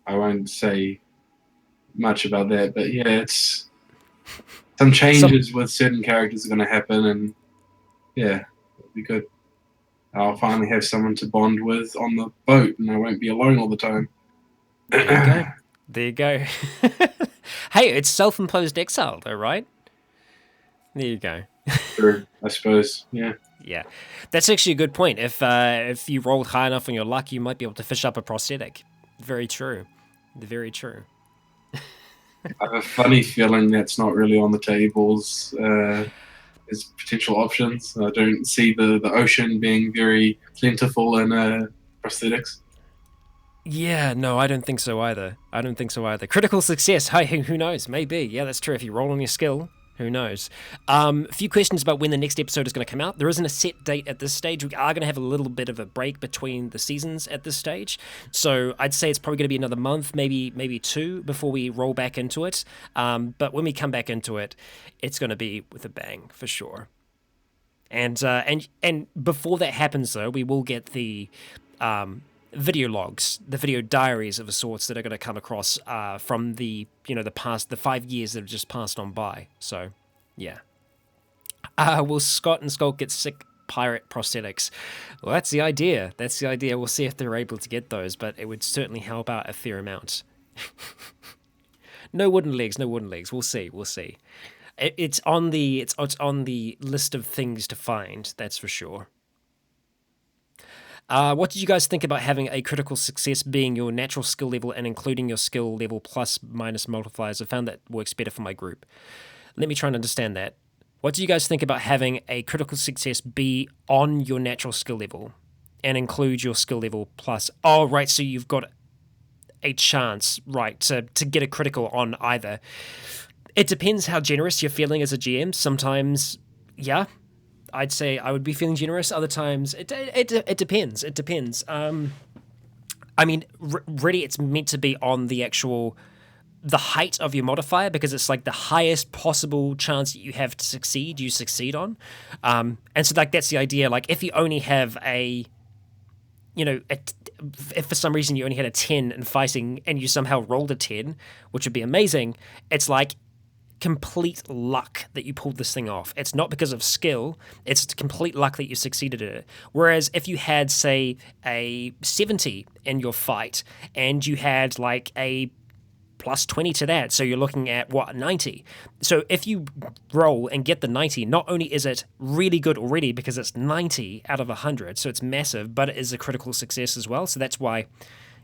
I won't say much about that. But yeah, it's some changes with certain characters are going to happen, and yeah, it'll be good. I'll finally have someone to bond with on the boat, and I won't be alone all the time. There you go. There you go. Hey, it's self-imposed exile, though, right? There you go. True, I suppose. Yeah. Yeah, that's actually a good point. If you rolled high enough on your luck, you might be able to fish up a prosthetic. Very true. Very true. I have a funny feeling that's not really on the tables as potential options. I don't see the ocean being very plentiful in prosthetics. Yeah, no, I don't think so either. I don't think so either. Critical success, hey, who knows? Maybe. Yeah, that's true. If you roll on your skill, who knows? A few questions about when the next episode is going to come out. There isn't a set date at this stage. We are going to have a little bit of a break between the seasons at this stage. So I'd say it's probably going to be another month, maybe two, before we roll back into it. But when we come back into it, it's going to be with a bang, for sure. And before that happens, though, we will get the video logs, the video diaries of sorts that are going to come across from the the 5 years that have just passed on by. So, yeah. Will Scott and Skull get sick pirate prosthetics? Well, that's the idea. That's the idea. We'll see if they're able to get those, but it would certainly help out a fair amount. No wooden legs. No wooden legs. We'll see. We'll see. It's on the list of things to find. That's for sure. What did you guys think about having a critical success being your natural skill level and including your skill level plus minus multipliers? I found that works better for my group. Let me try and understand that. What do you guys think about having a critical success be on your natural skill level and include your skill level plus? Oh, right, so you've got a chance, right, to get a critical on either. It depends how generous you're feeling as a GM. Sometimes, yeah, I'd say I would be feeling generous. Other times, it depends. It depends. I mean, really, it's meant to be on the height of your modifier, because it's like the highest possible chance that you have to succeed, you succeed on. And so like that's the idea. Like if you only have if for some reason you only had a 10 in fighting and you somehow rolled a 10, which would be amazing, it's like complete luck that you pulled this thing off. It's not because of skill, it's complete luck that you succeeded at it. Whereas if you had, say, a 70 in your fight and you had like a plus 20 to that, so you're looking at 90. So if you roll and get the 90, not only is it really good already because it's 90 out of 100, so it's massive, but it is a critical success as well. So that's why,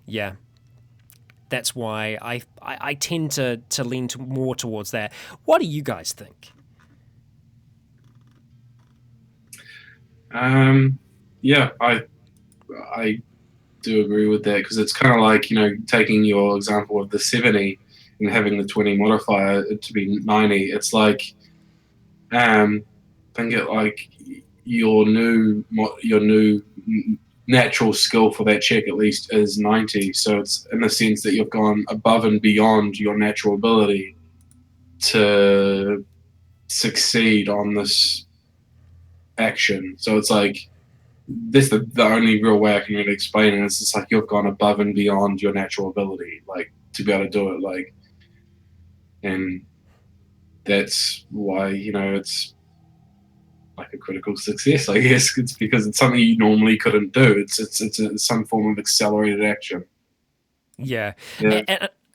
yeah, that's why I tend to lean more towards that. What do you guys think? Yeah, I do agree with that, because it's kind of like, taking your example of the 70 and having the 20 modifier to be 90. It's like, think it like your new natural skill for that check at least is 90. So it's in the sense that you've gone above and beyond your natural ability to succeed on this action. So it's like, this the only real way I can really explain it is it's like you've gone above and beyond your natural ability, like, to be able to do it, like, and that's why, it's like a critical success, I guess. It's because it's something you normally couldn't do. It's some form of accelerated action. Yeah.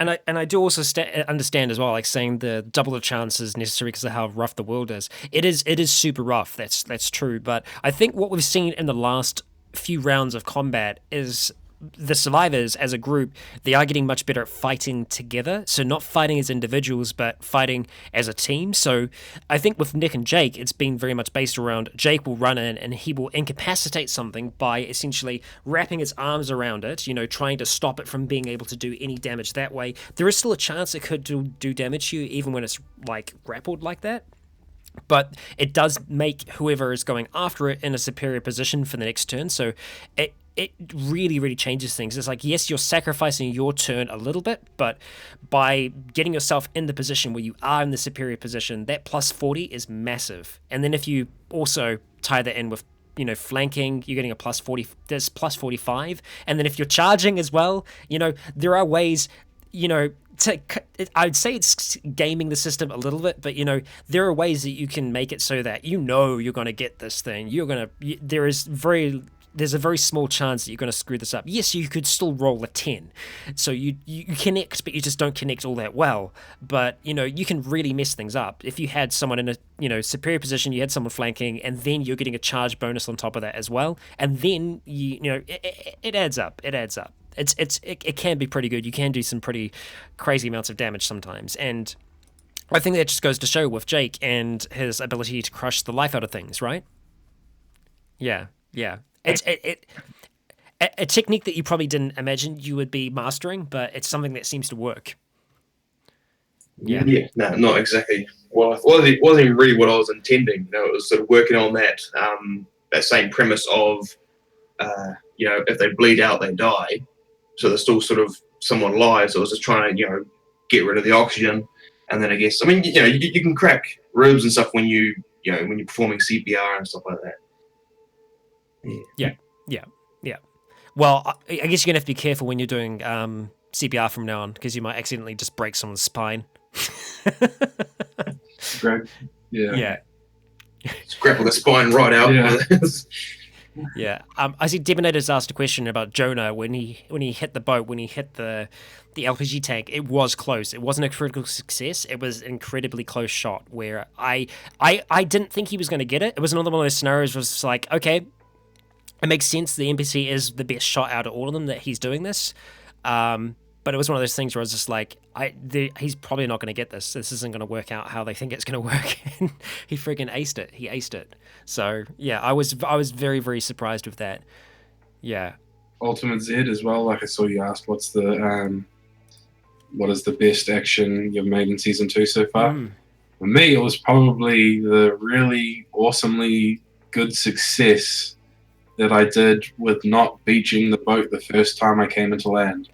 And I do also understand as well, like saying the double the chance is necessary because of how rough the world is. It is super rough. That's true. But I think what we've seen in the last few rounds of combat is the survivors as a group, they are getting much better at fighting together. So not fighting as individuals, but fighting as a team. So I think with Nick and Jake, it's been very much based around Jake will run in and he will incapacitate something by essentially wrapping his arms around it, trying to stop it from being able to do any damage that way. There is still a chance it could do damage to you even when it's like grappled like that. But it does make whoever is going after it in a superior position for the next turn. So it really, really changes things. It's like, yes, you're sacrificing your turn a little bit, but by getting yourself in the position where you are in the superior position, that plus 40 is massive. And then if you also tie that in with flanking, you're getting a plus 40. There's plus 45, and then if you're charging as well, there are ways, I'd say it's gaming the system a little bit, but there are ways that you can make it so that you're going to get this thing. There's a very small chance that you're going to screw this up. Yes, you could still roll a 10. So you connect, but you just don't connect all that well. But, you can really mess things up. If you had someone in a, superior position, you had someone flanking, and then you're getting a charge bonus on top of that as well. And then, it adds up. It adds up. It can be pretty good. You can do some pretty crazy amounts of damage sometimes. And I think that just goes to show with Jake and his ability to crush the life out of things, right? Yeah. It's a technique that you probably didn't imagine you would be mastering, but it's something that seems to work. Yeah, no, not exactly. Well, it wasn't even really what I was intending. It was sort of working on that same premise of, if they bleed out, they die. So they're still sort of somewhat alive. So I was just trying to, get rid of the oxygen, and then I guess you can crack ribs and stuff when when you're performing CPR and stuff like that. Yeah. Well, I guess you're gonna have to be careful when you're doing CPR from now on, because you might accidentally just break someone's spine. Greg. Yeah. Just grapple the spine right out. Yeah. Yeah. I see Debonator's asked a question about Jonah when he hit the boat, when he hit the LPG tank. It was close. It wasn't a critical success. It was an incredibly close shot where I didn't think he was going to get it. It was another one of those scenarios where it's just like, okay, it makes sense. The NPC is the best shot out of all of them that he's doing this. But it was one of those things where I was just like, he's probably not going to get this. This isn't going to work out how they think it's going to work. And he freaking aced it. He aced it. So yeah, I was very, very surprised with that. Yeah. Ultimate Z as well. Like I saw you asked, what is the best action you've made in season 2 so far? For me, it was probably the really awesomely good success that I did with not beaching the boat the first time I came into land.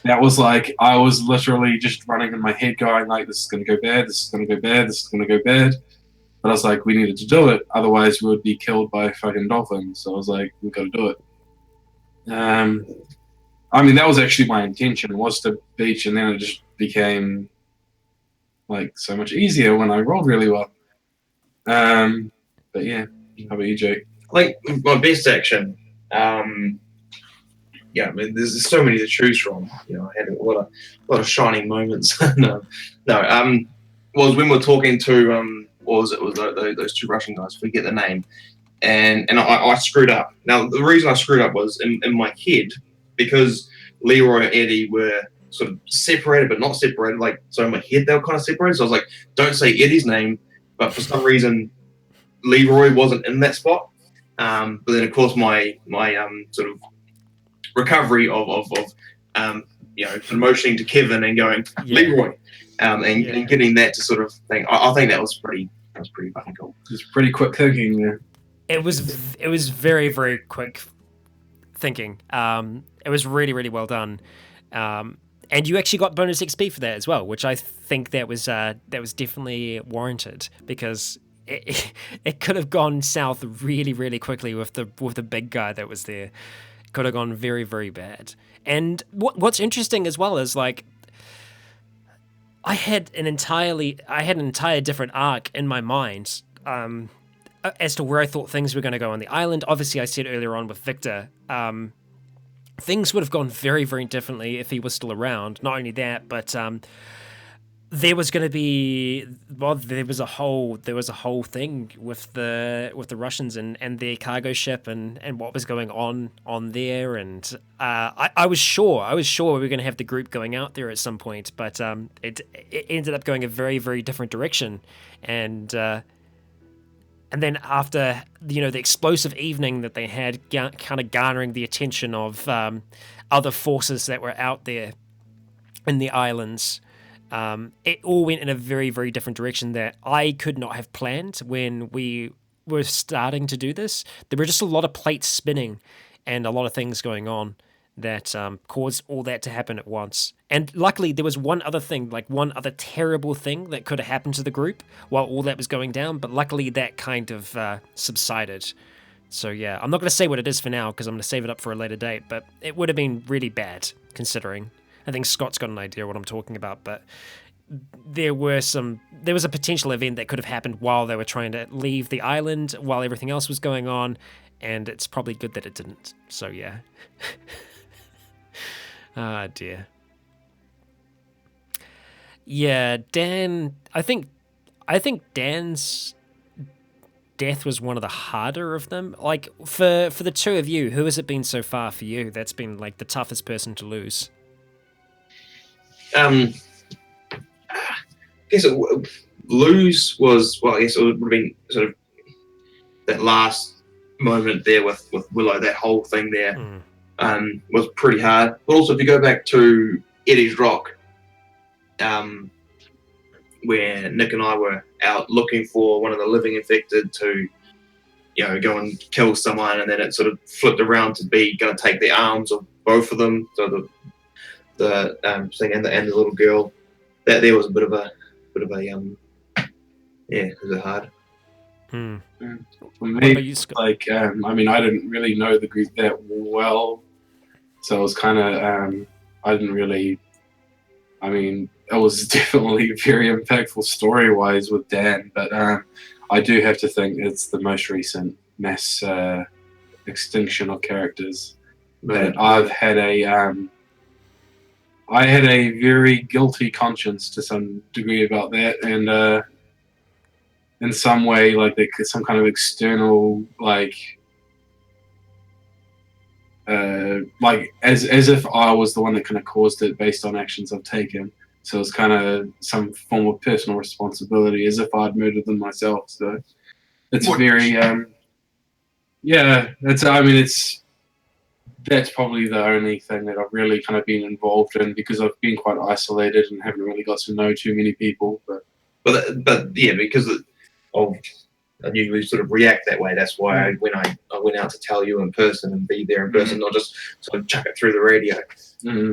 That was like, I was literally just running in my head going like, this is going to go bad, this is going to go bad, this is going to go bad. But I was like, we needed to do it, otherwise we would be killed by fucking dolphins. So I was like, we've got to do it. That was actually my intention, was to beach, and then it just became like so much easier when I rolled really well. But yeah, how about you, Jake? Like my best action, there's so many to choose from. I had a lot of shining moments. Was when we're talking to those two Russian guys, forget the name, and I screwed up. Now the reason I screwed up was in my head, because Leroy and Eddie were sort of separated but not separated. Like, so in my head they were kind of separated. So I was like, don't say Eddie's name, but for some reason Leroy wasn't in that spot. But then of course my sort of recovery of motioning to Kevin and going Leroy, and getting that to sort of thing. I think that was pretty fucking cool. It's pretty quick thinking there. It was very, very quick thinking. It was really, really well done. And you actually got bonus XP for that as well, which I think that was definitely warranted, because it could have gone south really, really quickly with the big guy that was there. It could have gone very, very bad. And what's interesting as well is, like, I had an entire different arc in my mind as to where I thought things were going to go on the island. Obviously, I said earlier on with Victor, things would have gone very, very differently if he was still around. Not only that, but there was going to be, there was a whole thing with the Russians and their cargo ship and what was going on there, and I was sure we were going to have the group going out there at some point, but it ended up going a very, very different direction, and then after the explosive evening that they had, kind of garnering the attention of other forces that were out there in the islands. It all went in a very, very different direction that I could not have planned when we were starting to do this. There were just a lot of plates spinning and a lot of things going on that caused all that to happen at once. And luckily, there was one other thing, like one other terrible thing that could have happened to the group while all that was going down, but luckily that kind of subsided. So yeah, I'm not going to say what it is for now because I'm going to save it up for a later date, but it would have been really bad considering. I think Scott's got an idea what I'm talking about, but there was a potential event that could have happened while they were trying to leave the island while everything else was going on, and it's probably good that it didn't. So yeah. Ah, dear. Yeah, Dan, I think Dan's death was one of the harder of them. Like, for the two of you, who has it been so far for you that's been, like, the toughest person to lose? I guess lose was, well, I guess it would have been sort of that last moment there with Willow, that whole thing there. Was pretty hard. But also, if you go back to Eddie's Rock, where Nick and I were out looking for one of the living infected to, go and kill someone, and then it sort of flipped around to be going to take the arms of both of them, so the thing and the little girl. That there was a bit of a it was hard. For me, like, I mean, I didn't really know the group that well, so it was kind of, I didn't really, I mean, it was definitely very impactful story-wise with Dan, but I do have to think it's the most recent mass extinction of characters that I've had I had a very guilty conscience to some degree about that, and in some way, like some kind of external, like as if I was the one that kind of caused it based on actions I've taken. So it's kind of some form of personal responsibility, as if I'd murdered them myself. So it's very, that's probably the only thing that I've really kind of been involved in, because I've been quite isolated and haven't really got to know too many people. But yeah, because I usually sort of react that way. That's why when I went out to tell you in person and be there in person, not just sort of chuck it through the radio. Mm-hmm.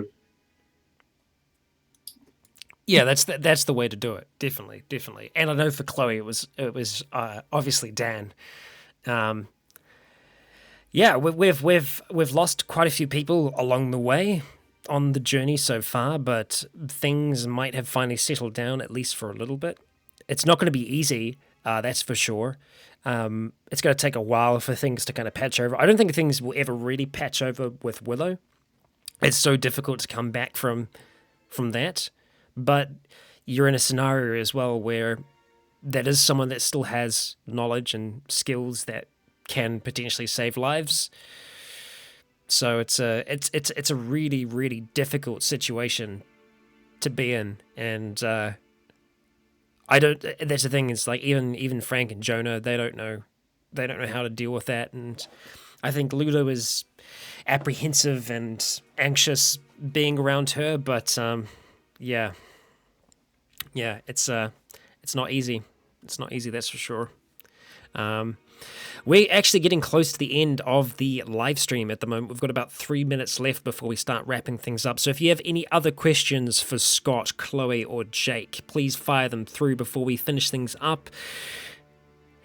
Yeah, that's the way to do it. Definitely. And I know for Chloe, it was obviously Dan. Yeah, we've lost quite a few people along the way on the journey so far, but things might have finally settled down, at least for a little bit. It's not going to be easy, that's for sure. It's going to take a while for things to kind of patch over. I don't think things will ever really patch over with Willow. It's so difficult to come back from that. But you're in a scenario as well where that is someone that still has knowledge and skills that can potentially save lives. So it's a really, really difficult situation to be in, and I don't. That's the thing. Is like even Frank and Jonah, they don't know how to deal with that, and I think Ludo is apprehensive and anxious being around her, but yeah, it's not easy. It's not easy, that's for sure. We're actually getting close to the end of the live stream at the moment. We've got about 3 minutes left before we start wrapping things up. So if you have any other questions for Scott, Chloe, or Jake, please fire them through before we finish things up.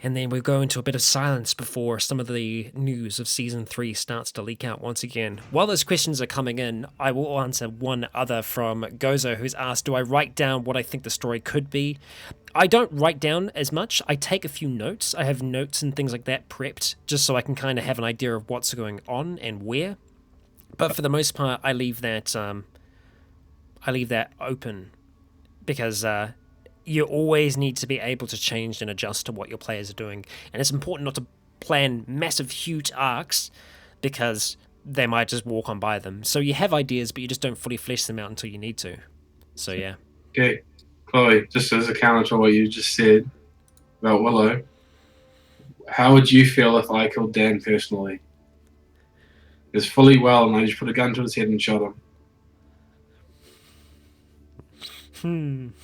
And then we'll go into a bit of silence before some of the news of Season 3 starts to leak out once again. While those questions are coming in, I will answer one other from Gozo, who's asked, do I write down what I think the story could be? I don't write down as much. I take a few notes. I have notes and things like that prepped, just so I can kind of have an idea of what's going on and where. But for the most part, I leave that open, because you always need to be able to change and adjust to what your players are doing. And it's important not to plan massive, huge arcs, because they might just walk on by them. So you have ideas, but you just don't fully flesh them out until you need to. So yeah. Okay, Chloe, just as a counter to what you just said about Willow, how would you feel if I killed Dan personally? It's fully well, and I just put a gun to his head and shot him.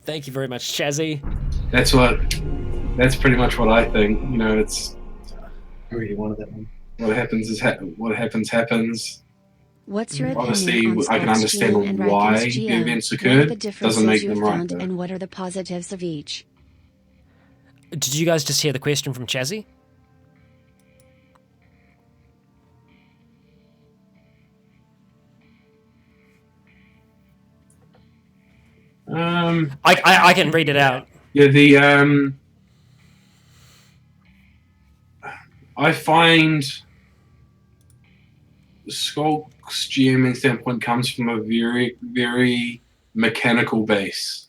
Thank you very much, Chazzy. That's pretty much what I think. You know, it's... I really wanted that one. what happens is what happens. What's your Obviously, opinion on I can Skulk's GM and understand why Rycon's the GM? events What are the occurred. Doesn't differences make you have them right, found, though. and what are the positives of each? Did you guys just hear the question from Chazzy? I can read it out. Yeah, I find Skulk's GMing standpoint comes from a very, very mechanical base,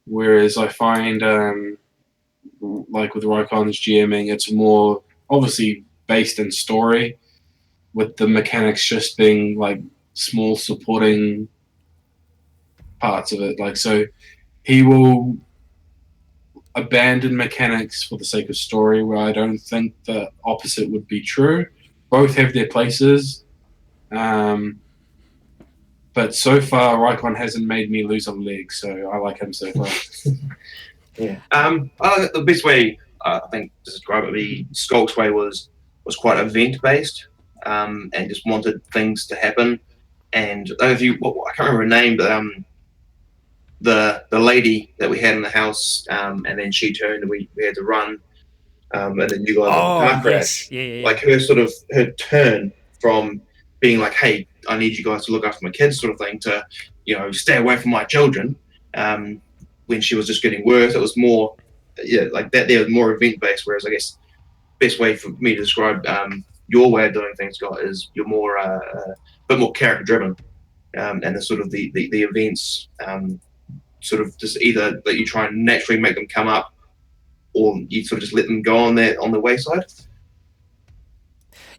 whereas I find, like with Rycon's GMing, it's more obviously based in story, with the mechanics just being like small supporting parts of it. Like, so he will abandon mechanics for the sake of story, where I don't think the opposite would be true. Both have their places. But so far, Rycon hasn't made me lose a leg, so I like him so far. Yeah. The best way I think to describe it, the Skulk's way was quite event based, and just wanted things to happen. And I don't know if you, I can't remember her name, but the lady that we had in the house, and then she turned, and we had to run, and then you guys had the car crash. Yes. Yeah. Like her turn from being like, hey, I need you guys to look after my kids, sort of thing, to stay away from my children. When she was just getting worse, it was more, like that. There was more event based. Whereas I guess best way for me to describe your way of doing things, Scott, is you're more a bit more character driven, and the sort of the events, sort of just either that you try and naturally make them come up, or you sort of just let them go on the wayside.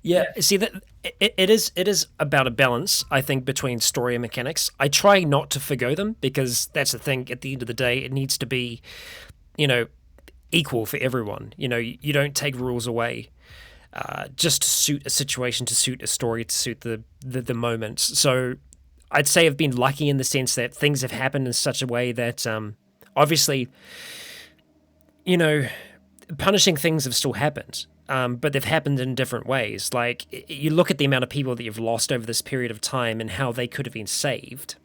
Yeah, see that it is about a balance, I think, between story and mechanics. I try not to forgo them, because that's the thing. At the end of the day, it needs to be, equal for everyone. You don't take rules away just to suit a situation, to suit a story, to suit the moment. So I'd say I've been lucky in the sense that things have happened in such a way that obviously, punishing things have still happened. But they've happened in different ways. Like, you look at the amount of people that you've lost over this period of time and how they could have been saved.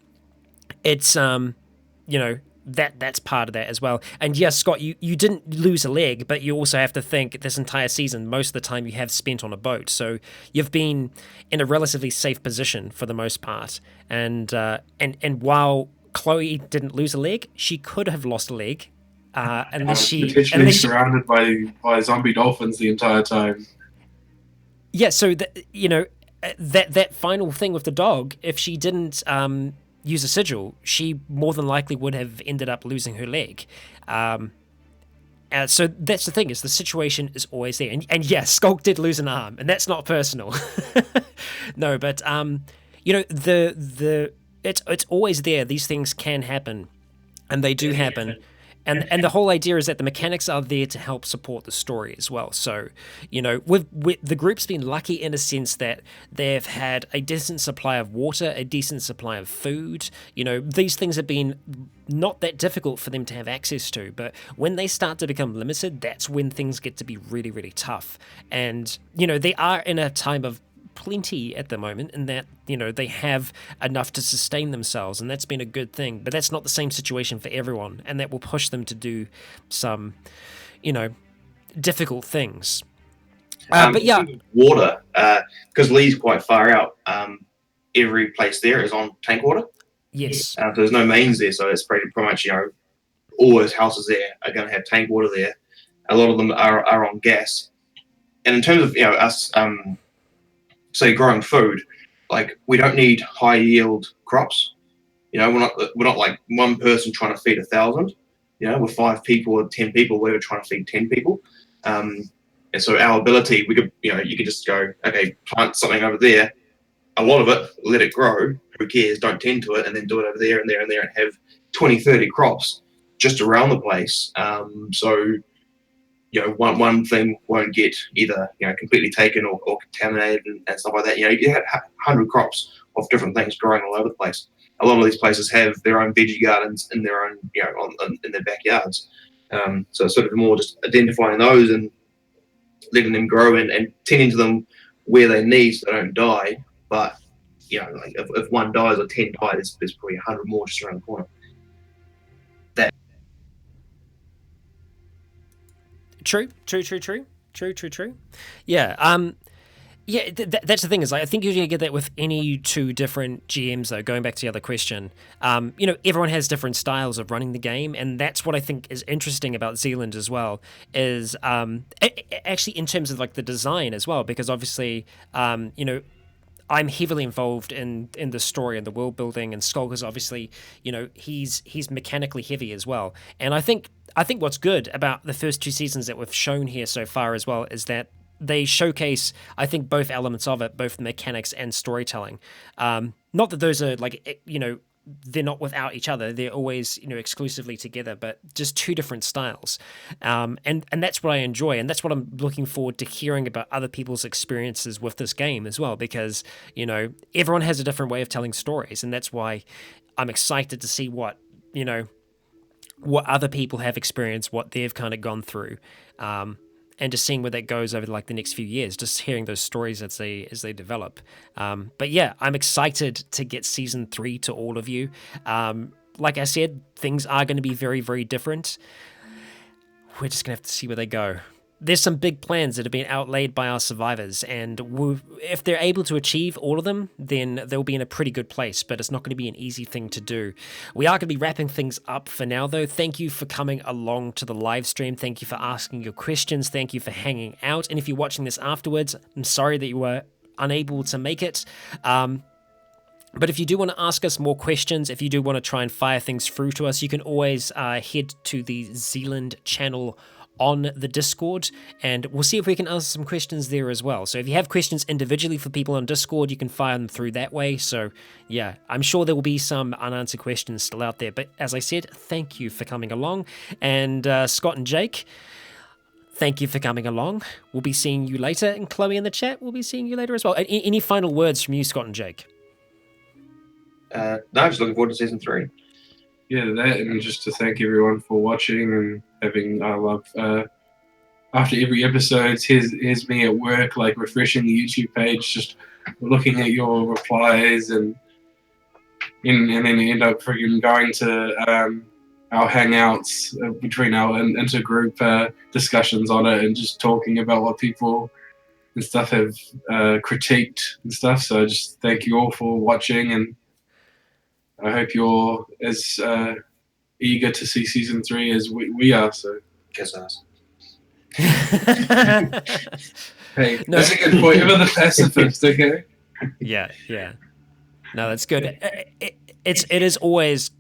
It's, that's part of that as well. And yes, Scott, you didn't lose a leg, but you also have to think this entire season, most of the time you have spent on a boat. So you've been in a relatively safe position for the most part. And while Chloe didn't lose a leg, she could have lost a leg. Unless potentially surrounded by zombie dolphins the entire time. Yeah, so that final thing with the dog, if she didn't use a sigil, she more than likely would have ended up losing her leg. So that's the thing, is the situation is always there. And yes, Skulk did lose an arm, and that's not personal. No, but it's always there. These things can happen, and they do happen. And the whole idea is that the mechanics are there to help support the story as well. So, the group's been lucky in a sense that they've had a decent supply of water, a decent supply of food. These things have been not that difficult for them to have access to. But when they start to become limited, that's when things get to be really, really tough. And, they are in a time of plenty at the moment, in that they have enough to sustain themselves, and that's been a good thing. But that's not the same situation for everyone, and that will push them to do some difficult things. But yeah, water, because Lee's quite far out, every place there is on tank water. Yes. There's no mains there, so it's pretty much all those houses there are going to have tank water there. A lot of them are on gas. And in terms of us say growing food, like, we don't need high yield crops. We're not like one person trying to feed 1,000. We're 5 people or 10 people, whatever, trying to feed 10 people. And so our ability, we could, you could just go, okay, plant something over there, a lot of it, let it grow. Who cares? Don't tend to it, and then do it over there and there and there, and have 20, 30 crops just around the place. So one thing won't get either completely taken or contaminated and stuff like that. You have 100 crops of different things growing all over the place. A lot of these places have their own veggie gardens in their own in their backyards. So it's sort of more just identifying those and letting them grow and tending to them where they need so they don't die. But you know, like if one dies or 10 die, there's probably 100 more just around the corner. True. Yeah. Yeah, that's the thing is, like, I think you're going to get that with any two different GMs, though, going back to the other question. Everyone has different styles of running the game, and that's what I think is interesting about Zealand as well, is actually in terms of, like, the design as well, because obviously, I'm heavily involved in the story and the world building, and Skulker's obviously, he's mechanically heavy as well. And I think what's good about the first two seasons that we've shown here so far as well is that they showcase, I think, both elements of it, both the mechanics and storytelling. Not that those are they're not without each other. They're always, exclusively together, but just two different styles. And that's what I enjoy. And that's what I'm looking forward to hearing about other people's experiences with this game as well, because, everyone has a different way of telling stories. And that's why I'm excited to see what other people have experienced, what they've kind of gone through. And just seeing where that goes over like the next few years, just hearing those stories as they develop. But yeah, I'm excited to get season 3 to all of you. Like I said, things are going to be very, very different. We're just going to have to see where they go. There's some big plans that have been outlaid by our survivors, and if they're able to achieve all of them, then they'll be in a pretty good place, but it's not going to be an easy thing to do. We are going to be wrapping things up for now, though. Thank you for coming along to the live stream. Thank you for asking your questions. Thank you for hanging out. And if you're watching this afterwards, I'm sorry that you were unable to make it. But if you do want to ask us more questions, if you do want to try and fire things through to us, you can always head to the Zealand channel on the Discord, and we'll see if we can answer some questions there as well. So if you have questions individually for people on Discord, you can fire them through that way. So yeah, I'm sure there will be some unanswered questions still out there. But as I said, thank you for coming along. And Scott and Jake, thank you for coming along. We'll be seeing you later. And Chloe in the chat, we'll be seeing you later as well. Any final words from you, Scott and Jake? No, just looking forward to season 3. Yeah, that, and just to thank everyone for watching and having love. After every episode, here's me at work, like refreshing the YouTube page, just looking at your replies, and then end up freaking going to our hangouts between our intergroup discussions on it, and just talking about what people and stuff have critiqued and stuff. So I just thank you all for watching, and I hope you're as eager to see season 3 as we are. So, Kiss ass. Hey, no, that's a good point. You're the pacifist, okay? Yeah. No, that's good. It is always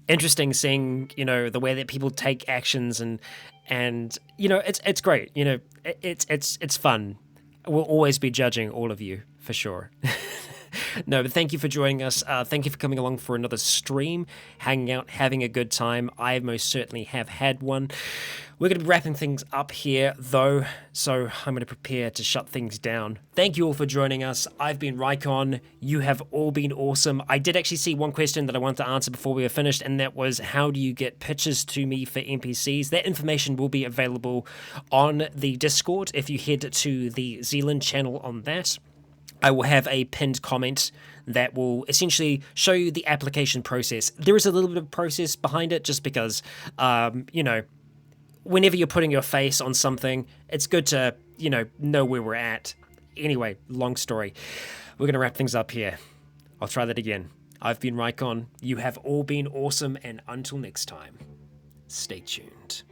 interesting seeing the way that people take actions, and it's great. It's fun. We'll always be judging all of you for sure. No, but thank you for joining us. Thank you for coming along for another stream, hanging out, having a good time. I most certainly have had one. We're going to be wrapping things up here, though, so I'm going to prepare to shut things down. Thank you all for joining us. I've been Rycon. You have all been awesome. I did actually see one question that I wanted to answer before we were finished, and that was, how do you get pitches to me for NPCs? That information will be available on the Discord if you head to the Zealand channel on that. I will have a pinned comment that will essentially show you the application process. There is a little bit of process behind it, just because, whenever you're putting your face on something, it's good to, know where we're at. Anyway, long story. We're going to wrap things up here. I'll try that again. I've been Rycon. You have all been awesome, and until next time, stay tuned.